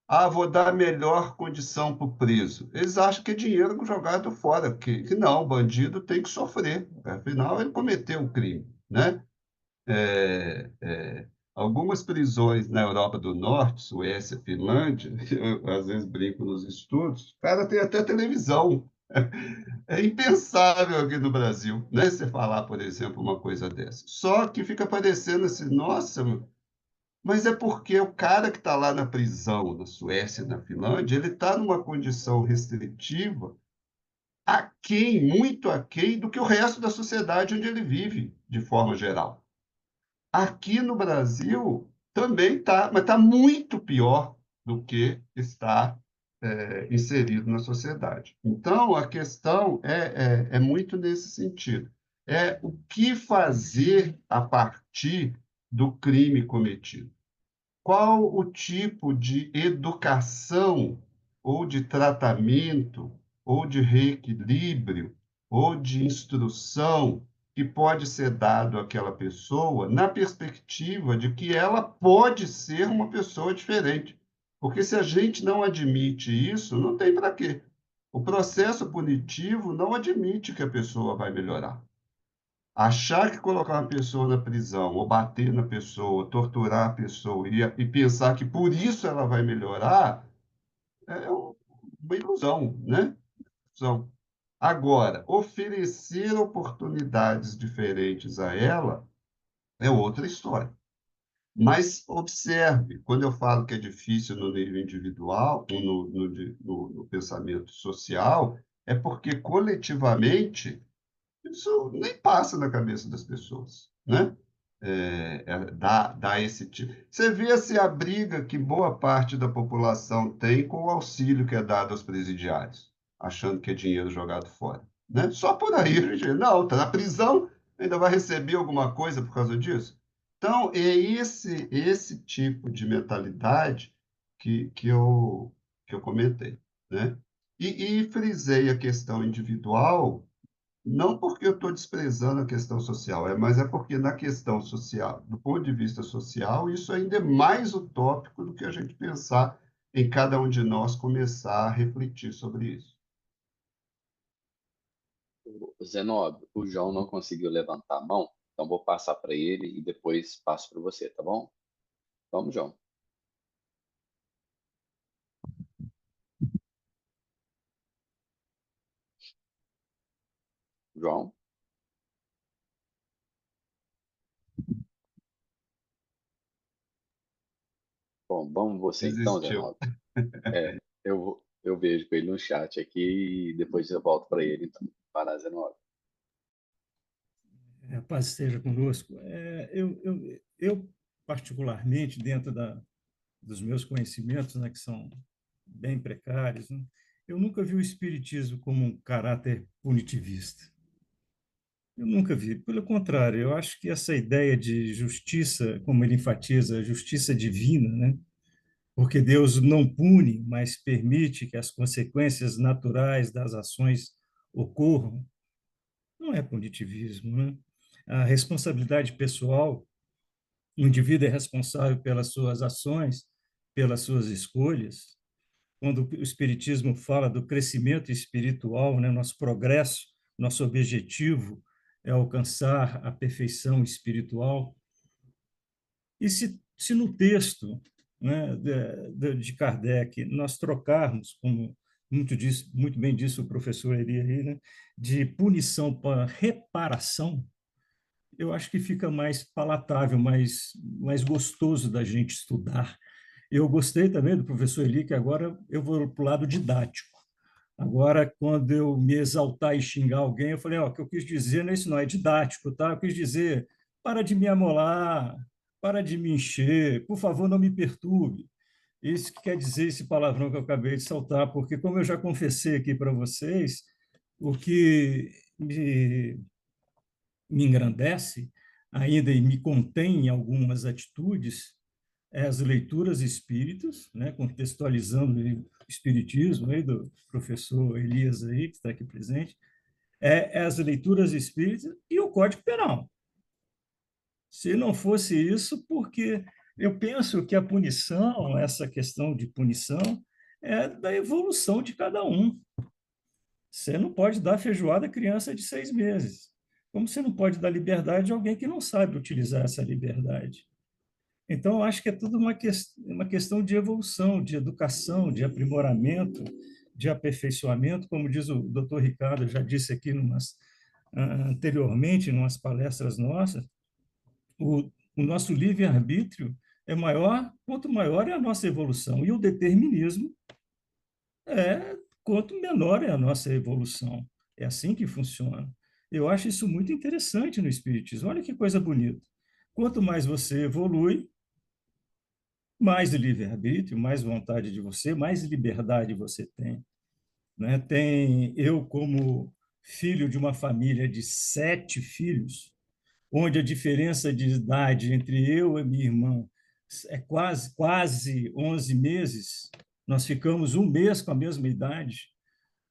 Ah, vou dar melhor condição para o preso. Eles acham que é dinheiro jogado fora, que não, o bandido tem que sofrer. Afinal, ele cometeu um crime, né? Algumas prisões na Europa do Norte, Suécia, Finlândia, eu às vezes brinco nos estudos, o cara tem até televisão. É impensável aqui no Brasil, né? Você falar, por exemplo, uma coisa dessa. Só que fica parecendo assim, nossa, mas é porque o cara que está lá na prisão, na Suécia, na Finlândia, ele está numa condição restritiva aquém, muito aquém do que o resto da sociedade onde ele vive, de forma geral. Aqui no Brasil também está, mas está muito pior do que está inserido na sociedade. Então, a questão é muito nesse sentido. É o que fazer a partir do crime cometido. Qual o tipo de educação ou de tratamento ou de reequilíbrio ou de instrução que pode ser dado àquela pessoa na perspectiva de que ela pode ser uma pessoa diferente? Porque se a gente não admite isso, não tem para quê. O processo punitivo não admite que a pessoa vai melhorar. Achar que colocar uma pessoa na prisão, ou bater na pessoa, torturar a pessoa e pensar que por isso ela vai melhorar, é uma ilusão, né? Ilusão. Agora, oferecer oportunidades diferentes a ela é outra história. Mas observe, quando eu falo que é difícil no nível individual, no pensamento social, é porque coletivamente isso nem passa na cabeça das pessoas, né? Dá esse tipo. Você vê se a briga que boa parte da população tem com o auxílio que é dado aos presidiários, achando que é dinheiro jogado fora, né? Só por aí, gente. Não, tá na prisão, ainda vai receber alguma coisa por causa disso. Então, é esse tipo de mentalidade que eu comentei, né? E frisei a questão individual não porque eu estou desprezando a questão social, mas é porque na questão social, do ponto de vista social, isso ainda é mais utópico do que a gente pensar em cada um de nós começar a refletir sobre isso. Zenob, o João não conseguiu levantar a mão, então vou passar para ele e depois passo para você, tá bom? Vamos, João. João? Bom, vamos você então, Existiu. Zenob. Eu vejo com ele no chat aqui e depois eu volto para ele, então. Vai lá, Zenob. A paz esteja conosco. Eu, particularmente, dentro dos meus conhecimentos, né, que são bem precários, né, eu nunca vi o Espiritismo como um caráter punitivista. Eu nunca vi. Pelo contrário, eu acho que essa ideia de justiça, como ele enfatiza, a justiça divina, né, porque Deus não pune, mas permite que as consequências naturais das ações ocorram, não é punitivismo, né? A responsabilidade pessoal, o indivíduo é responsável pelas suas ações, pelas suas escolhas. Quando o Espiritismo fala do crescimento espiritual, né, nosso progresso, nosso objetivo é alcançar a perfeição espiritual. E se no texto, né, de Kardec nós trocarmos, como muito bem disse o professor Eli aí, né, de punição para reparação, eu acho que fica mais palatável, mais gostoso da gente estudar. Eu gostei também do professor Eli, que agora eu vou para o lado didático. Agora, quando eu me exaltar e xingar alguém, eu falei, ó, o que eu quis dizer não é isso, não, é didático, tá? Eu quis dizer, para de me amolar, para de me encher, por favor, não me perturbe. Isso que quer dizer esse palavrão que eu acabei de soltar, porque, como eu já confessei aqui para vocês, o que me engrandece ainda e me contém em algumas atitudes é as leituras espíritas, né, contextualizando o espiritismo aí do professor Elias aí, que está aqui presente, é as leituras espíritas e o Código Penal. Se não fosse isso, porque eu penso que a punição, essa questão de punição, é da evolução de cada um. Você não pode dar feijoada à criança de 6 meses. Como você não pode dar liberdade a alguém que não sabe utilizar essa liberdade? Então, eu acho que é tudo uma questão de evolução, de educação, de aprimoramento, de aperfeiçoamento, como diz o doutor Ricardo, já disse aqui anteriormente, em umas palestras nossas, o nosso livre-arbítrio é maior, quanto maior é a nossa evolução, e o determinismo é quanto menor é a nossa evolução. É assim que funciona. Eu acho isso muito interessante no Espiritismo. Olha que coisa bonita. Quanto mais você evolui, mais livre-arbítrio, mais vontade de você, mais liberdade você tem. Né? Eu, como filho de uma família de 7 filhos, onde a diferença de idade entre eu e minha irmã é quase 11 meses, nós ficamos um mês com a mesma idade.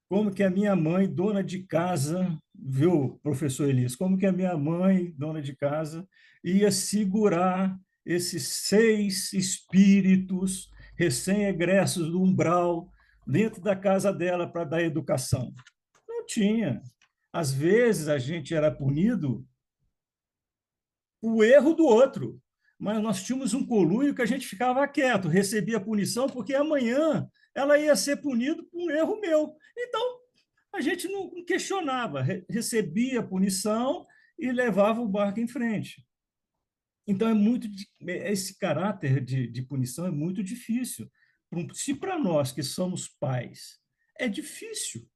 Como que a minha mãe, dona de casa, viu, professor Elias, como que a minha mãe, dona de casa, ia segurar esses 6 espíritos recém-egressos do umbral dentro da casa dela para dar educação? Não tinha. Às vezes a gente era punido o erro do outro, mas nós tínhamos um conluio que a gente ficava quieto, recebia punição, porque amanhã ela ia ser punida por um erro meu. Então, a gente não questionava, recebia punição e levava o barco em frente. Então, esse caráter de punição é muito difícil. Se para nós que somos pais é difícil,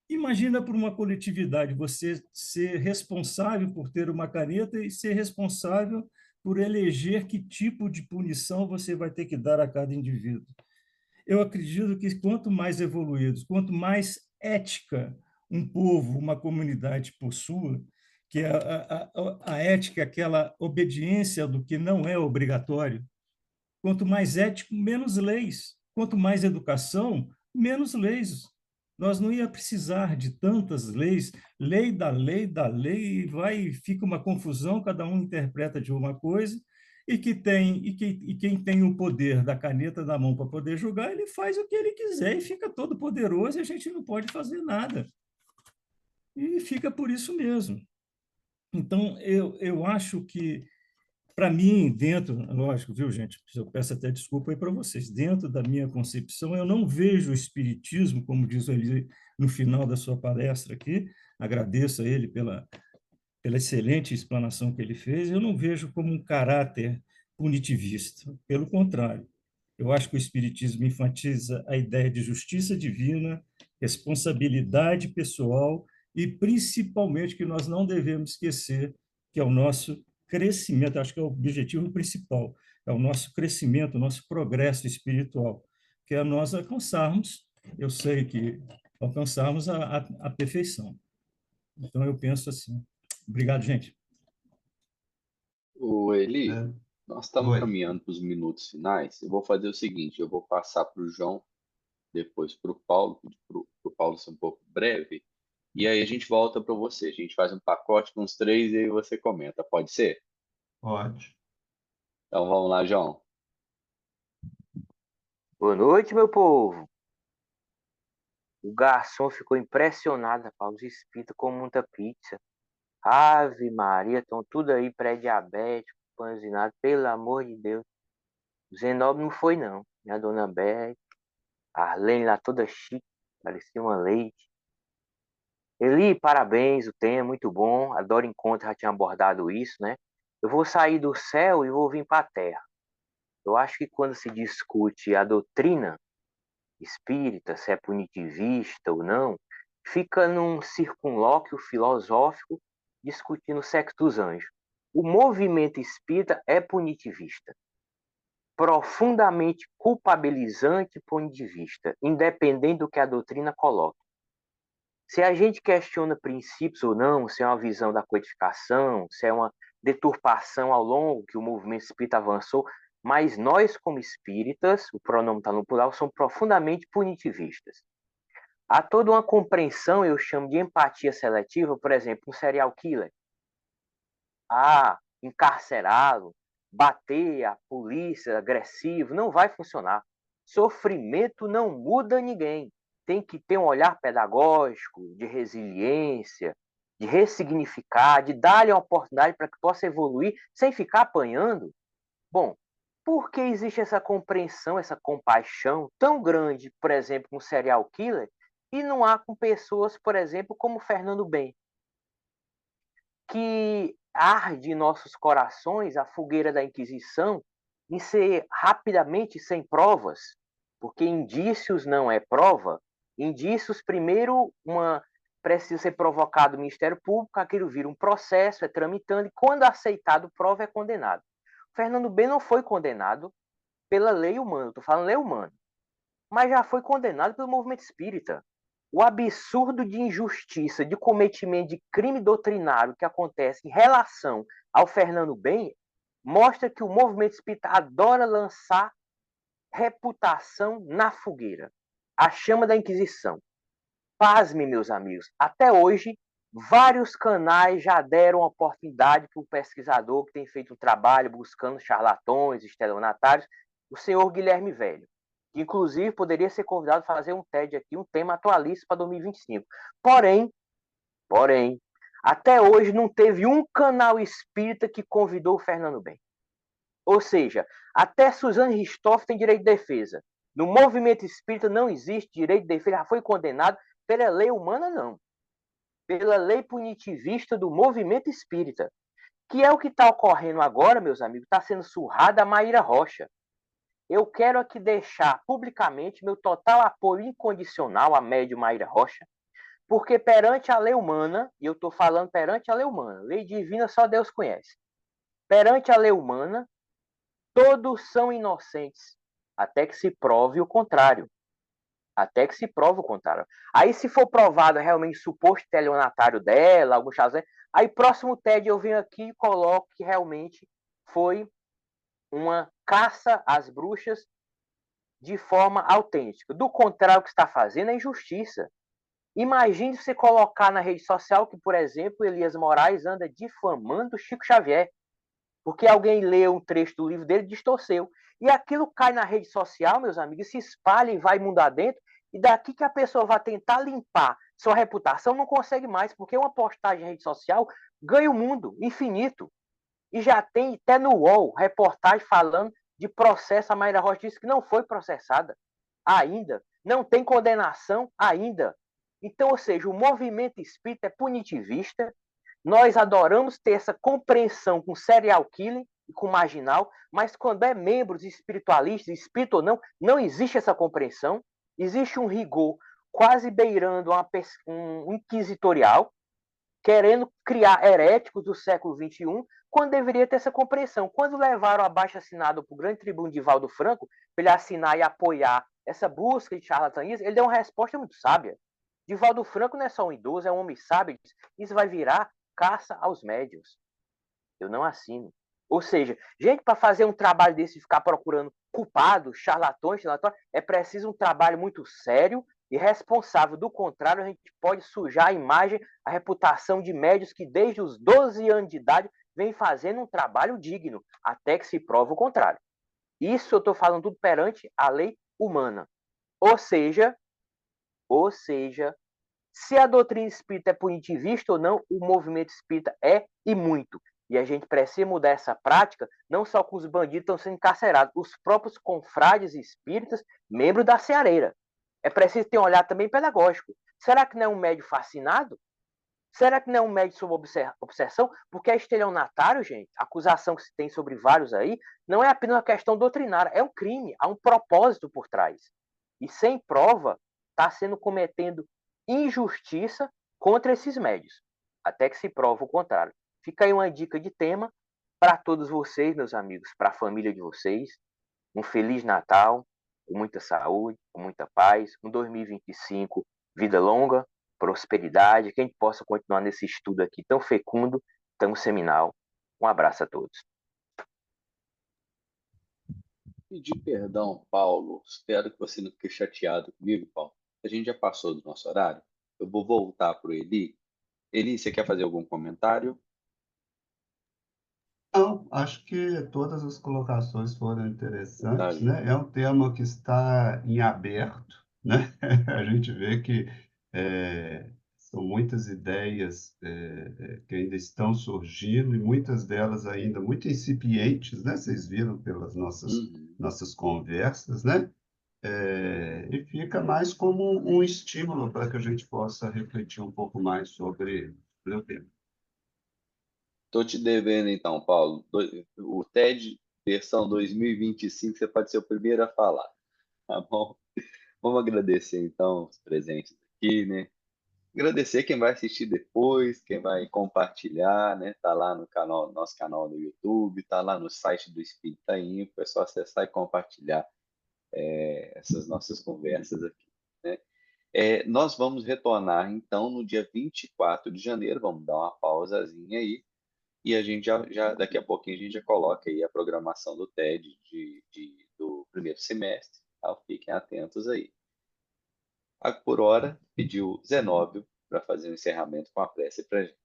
imagina para uma coletividade você ser responsável por ter uma caneta e ser responsável por eleger que tipo de punição você vai ter que dar a cada indivíduo. Eu acredito que quanto mais evoluídos, quanto mais ética um povo, uma comunidade possua, que é a ética, aquela obediência do que não é obrigatório, quanto mais ético, menos leis. Quanto mais educação, menos leis. Nós não ia precisar de tantas leis, lei, e fica uma confusão, cada um interpreta de uma coisa, e quem tem o poder da caneta na mão para poder julgar, ele faz o que ele quiser e fica todo poderoso e a gente não pode fazer nada. E fica por isso mesmo. Então, eu acho que para mim, lógico, viu, gente? Eu peço até desculpa aí para vocês. Dentro da minha concepção, eu não vejo o espiritismo, como diz ele no final da sua palestra aqui. Agradeço a ele pela excelente explanação que ele fez. Eu não vejo como um caráter punitivista. Pelo contrário, eu acho que o espiritismo enfatiza a ideia de justiça divina, responsabilidade pessoal e, principalmente, que nós não devemos esquecer que é o nosso crescimento, acho que é o objetivo principal, é o nosso crescimento, o nosso progresso espiritual, que é nós alcançarmos, eu sei que alcançarmos a perfeição. Então, eu penso assim. Obrigado, gente. O Eli, É. nós estamos Oi. caminhando para os minutos finais. Eu vou fazer o seguinte: eu vou passar para o João, depois para o Paulo, para o Paulo ser um pouco breve, e aí a gente volta para você. A gente faz um pacote com os 3 e aí você comenta. Pode ser? Pode. Então vamos lá, João. Boa noite, meu povo. O garçom ficou impressionado, rapaz. Os espíritos com muita pizza. Ave Maria, estão tudo aí pré-diabético, panzinado, pelo amor de Deus. O Zenob não foi, não. Minha dona Beth, a Arlene lá toda chique, parecia uma leite. Eli, parabéns, o tema é muito bom. Adoro encontro, já tinha abordado isso, né? Eu vou sair do céu e vou vir para a terra. Eu acho que quando se discute a doutrina espírita, se é punitivista ou não, fica num circunlóquio filosófico discutindo o sexo dos anjos. O movimento espírita é punitivista, profundamente culpabilizante e punitivista, independente do que a doutrina coloque. Se a gente questiona princípios ou não, se é uma visão da codificação, se é uma deturpação ao longo que o movimento espírita avançou, mas nós, como espíritas, o pronome está no plural, somos profundamente punitivistas. Há toda uma compreensão, eu chamo de empatia seletiva, por exemplo, um serial killer. Encarcerá-lo, bater a polícia, agressivo, não vai funcionar. Sofrimento não muda ninguém. Tem que ter um olhar pedagógico, de resiliência, de ressignificar, de dar-lhe uma oportunidade para que possa evoluir sem ficar apanhando. Bom, por que existe essa compreensão, essa compaixão tão grande, por exemplo, com serial killer, e não há com pessoas, por exemplo, como Fernando Ben, que arde em nossos corações a fogueira da Inquisição em ser rapidamente sem provas, porque indícios não é prova. Indícios, primeiro, precisa ser provocado o Ministério Público, aquilo vira um processo, é tramitando, e quando aceitado prova, é condenado. Fernando Ben não foi condenado pela lei humana, estou falando lei humana, mas já foi condenado pelo movimento espírita. O absurdo de injustiça, de cometimento de crime doutrinário que acontece em relação ao Fernando Ben, mostra que o movimento espírita adora lançar reputação na fogueira. A chama da Inquisição. Pasme, meus amigos, até hoje, vários canais já deram oportunidade para o pesquisador que tem feito um trabalho buscando charlatões, estelionatários, o senhor Guilherme Velho, que inclusive poderia ser convidado a fazer um TED aqui, um tema atualíssimo para 2025. Porém, até hoje não teve um canal espírita que convidou o Fernando Ben. Ou seja, até Suzane Richthofen tem direito de defesa. No movimento espírita não existe direito de defesa, já foi condenado pela lei humana, não. Pela lei punitivista do movimento espírita. Que é o que está ocorrendo agora, meus amigos, está sendo surrada a Maíra Rocha. Eu quero aqui deixar publicamente meu total apoio incondicional à médium Maíra Rocha, porque perante a lei humana, e eu estou falando perante a lei humana, lei divina só Deus conhece. Perante a lei humana, todos são inocentes, até que se prove o contrário. Até que se prove o contrário. Aí, se for provado realmente suposto estelionatário dela, algum chazé, aí próximo TED eu venho aqui e coloco que realmente foi uma caça às bruxas de forma autêntica. Do contrário, o que está fazendo é injustiça. Imagine você colocar na rede social que, por exemplo, Elias Moraes anda difamando Chico Xavier, porque alguém leu um trecho do livro dele e distorceu. E aquilo cai na rede social, meus amigos, se espalha e vai mundo adentro, e daqui que a pessoa vai tentar limpar sua reputação, não consegue mais, porque uma postagem na rede social ganha o mundo infinito. E já tem até no UOL reportagem falando de processo. A Maíra Rocha disse que não foi processada ainda, não tem condenação ainda. Então, ou seja, o movimento espírita é punitivista. Nós adoramos ter essa compreensão com serial killing e com marginal, mas quando é membros espiritualistas, espírito ou não, não existe essa compreensão. Existe um rigor quase beirando um inquisitorial, querendo criar heréticos do século XXI, quando deveria ter essa compreensão. Quando levaram abaixo-assinado para o grande tribuno Divaldo Franco, para ele assinar e apoiar essa busca de charlatanismo, ele deu uma resposta muito sábia. Divaldo Franco não é só um idoso, é um homem sábio. Isso vai virar caça aos médios. Eu não assino. Ou seja, gente, para fazer um trabalho desse e ficar procurando culpados, charlatões, é preciso um trabalho muito sério e responsável. Do contrário, a gente pode sujar a imagem, a reputação de médios que desde os 12 anos de idade vem fazendo um trabalho digno, até que se prove o contrário. Isso eu estou falando tudo perante a lei humana. Ou seja, se a doutrina espírita é punitivista ou não, o movimento espírita é e muito. E a gente precisa mudar essa prática, não só com os bandidos estão sendo encarcerados, os próprios confrades espíritas, membros da seareira. É preciso ter um olhar também pedagógico. Será que não é um médio fascinado? Será que não é um médio sob obsessão? Porque é estelionatário, gente, a acusação que se tem sobre vários aí, não é apenas uma questão doutrinária, é um crime, há um propósito por trás. E sem prova, está sendo cometendo injustiça contra esses médios, até que se prova o contrário. Fica aí uma dica de tema para todos vocês, meus amigos, para a família de vocês. Um Feliz Natal, com muita saúde, com muita paz. Um 2025, vida longa, prosperidade, que a gente possa continuar nesse estudo aqui tão fecundo, tão seminal. Um abraço a todos. Pedir perdão, Paulo. Espero que você não fique chateado comigo, Paulo. A gente já passou do nosso horário. Eu vou voltar para o Eli. Eli, você quer fazer algum comentário? Não, acho que todas as colocações foram interessantes, Tá, né? É um tema que está em aberto, né? A gente vê que São muitas ideias que ainda estão surgindo e muitas delas ainda muito incipientes, né? Vocês viram pelas Uhum. nossas conversas, né? E fica mais como um estímulo para que a gente possa refletir um pouco mais sobre o tema. Estou te devendo, então, Paulo. O TED versão 2025, você pode ser o primeiro a falar, tá bom? Vamos agradecer, então, os presentes aqui, né? Agradecer quem vai assistir depois, quem vai compartilhar, né? Tá lá no canal, nosso canal do YouTube, tá lá no site do Espírita Info, é só acessar e compartilhar essas nossas conversas aqui, né? Nós vamos retornar, então, no dia 24 de janeiro, vamos dar uma pausazinha aí, e a gente daqui a pouquinho a gente já coloca aí a programação do TED do primeiro semestre, tá? Fiquem atentos aí. Por hora, pediu Zenóbio para fazer o encerramento com a prece para a gente.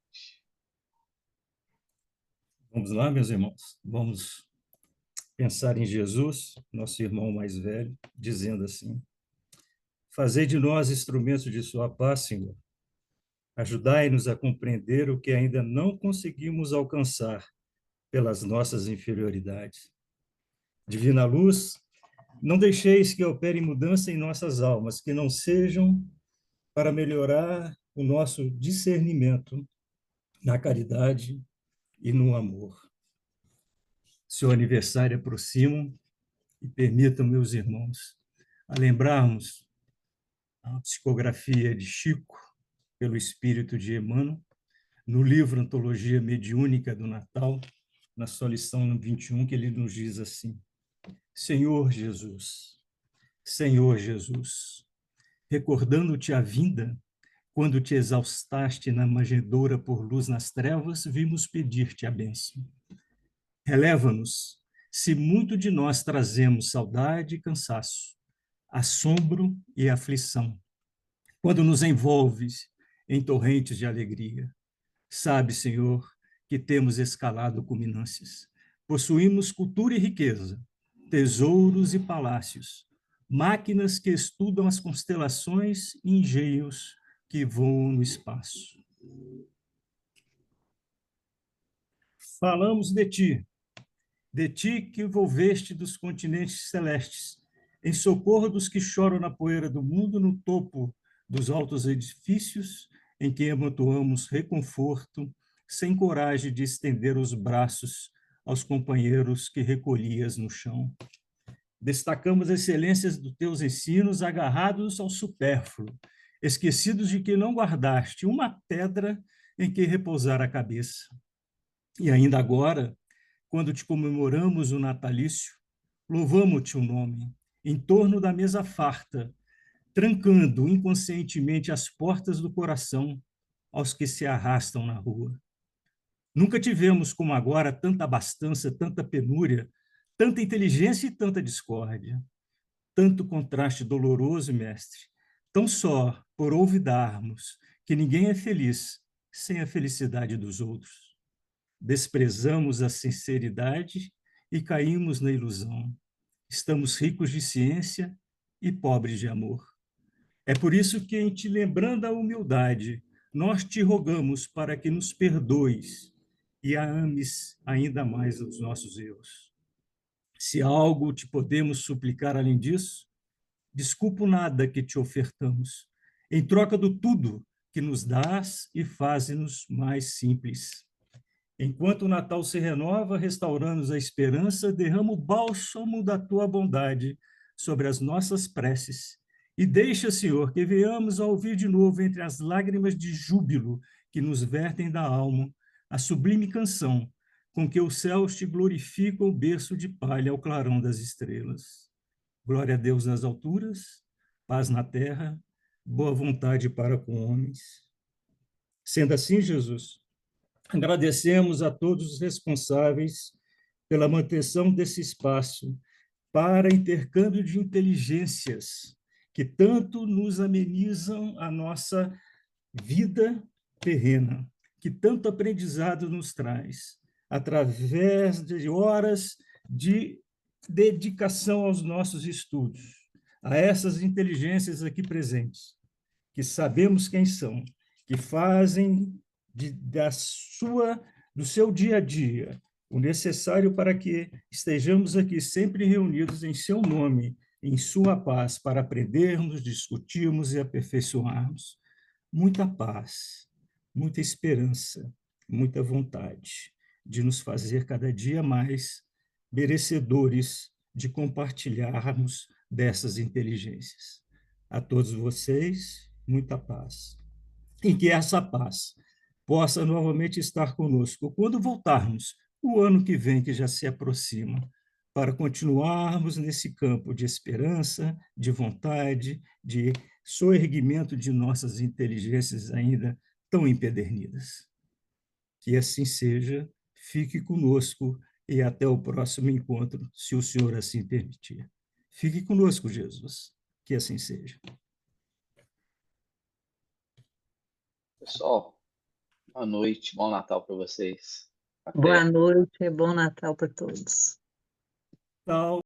Vamos lá, meus irmãos. Vamos pensar em Jesus, nosso irmão mais velho, dizendo assim: fazei de nós instrumentos de sua paz, Senhor. Ajudai-nos a compreender o que ainda não conseguimos alcançar pelas nossas inferioridades. Divina luz, não deixeis que opere mudança em nossas almas, que não sejam para melhorar o nosso discernimento na caridade e no amor. Seu aniversário aproxima e permitam, meus irmãos, a lembrarmos a psicografia de Chico, pelo espírito de Emmanuel, no livro Antologia Mediúnica do Natal, na sua lição 21, que ele nos diz assim: Senhor Jesus, recordando-te a vinda, quando te exaustaste na manjedoura por luz nas trevas, vimos pedir-te a bênção. Releva-nos, se muito de nós trazemos saudade e cansaço, assombro e aflição, quando nos envolves em torrentes de alegria. Sabe, Senhor, que temos escalado culminâncias. Possuímos cultura e riqueza, tesouros e palácios, máquinas que estudam as constelações e engenhos que voam no espaço. Falamos de ti que envolveste dos continentes celestes, em socorro dos que choram na poeira do mundo, no topo dos altos edifícios, em que amontoamos reconforto, sem coragem de estender os braços aos companheiros que recolhias no chão. Destacamos as excelências dos teus ensinos, agarrados ao supérfluo, esquecidos de que não guardaste uma pedra em que repousar a cabeça. E ainda agora, quando te comemoramos o natalício, louvamos-te o nome, em torno da mesa farta, trancando inconscientemente as portas do coração aos que se arrastam na rua. Nunca tivemos como agora tanta abastança, tanta penúria, tanta inteligência e tanta discórdia. Tanto contraste doloroso, mestre, tão só por olvidarmos que ninguém é feliz sem a felicidade dos outros. Desprezamos a sinceridade e caímos na ilusão. Estamos ricos de ciência e pobres de amor. É por isso que, em te lembrando a humildade, nós te rogamos para que nos perdoes e a ames ainda mais os nossos erros. Se algo te podemos suplicar além disso, desculpa o nada que te ofertamos, em troca do tudo que nos dás e fazes-nos mais simples. Enquanto o Natal se renova, restaurando a esperança, derrama o bálsamo da tua bondade sobre as nossas preces e deixa, Senhor, que venhamos a ouvir de novo entre as lágrimas de júbilo que nos vertem da alma a sublime canção com que os céus te glorificam, o berço de palha ao clarão das estrelas. Glória a Deus nas alturas, paz na terra, boa vontade para com homens. Sendo assim, Jesus, agradecemos a todos os responsáveis pela manutenção desse espaço para intercâmbio de inteligências que tanto nos amenizam a nossa vida terrena, que tanto aprendizado nos traz, através de horas de dedicação aos nossos estudos, a essas inteligências aqui presentes, que sabemos quem são que fazem do seu dia a dia o necessário para que estejamos aqui sempre reunidos em seu nome, em sua paz, para aprendermos, discutirmos e aperfeiçoarmos. Muita paz, muita esperança, muita vontade de nos fazer cada dia mais merecedores de compartilharmos dessas inteligências. A todos vocês, muita paz. E que essa paz possa novamente estar conosco quando voltarmos o ano que vem, que já se aproxima, para continuarmos nesse campo de esperança, de vontade, de soerguimento de nossas inteligências ainda tão empedernidas. Que assim seja, fique conosco e até o próximo encontro, se o Senhor assim permitir. Fique conosco, Jesus. Que assim seja. Pessoal, boa noite, bom Natal para vocês. Boa Até. noite e bom Natal para todos. Tal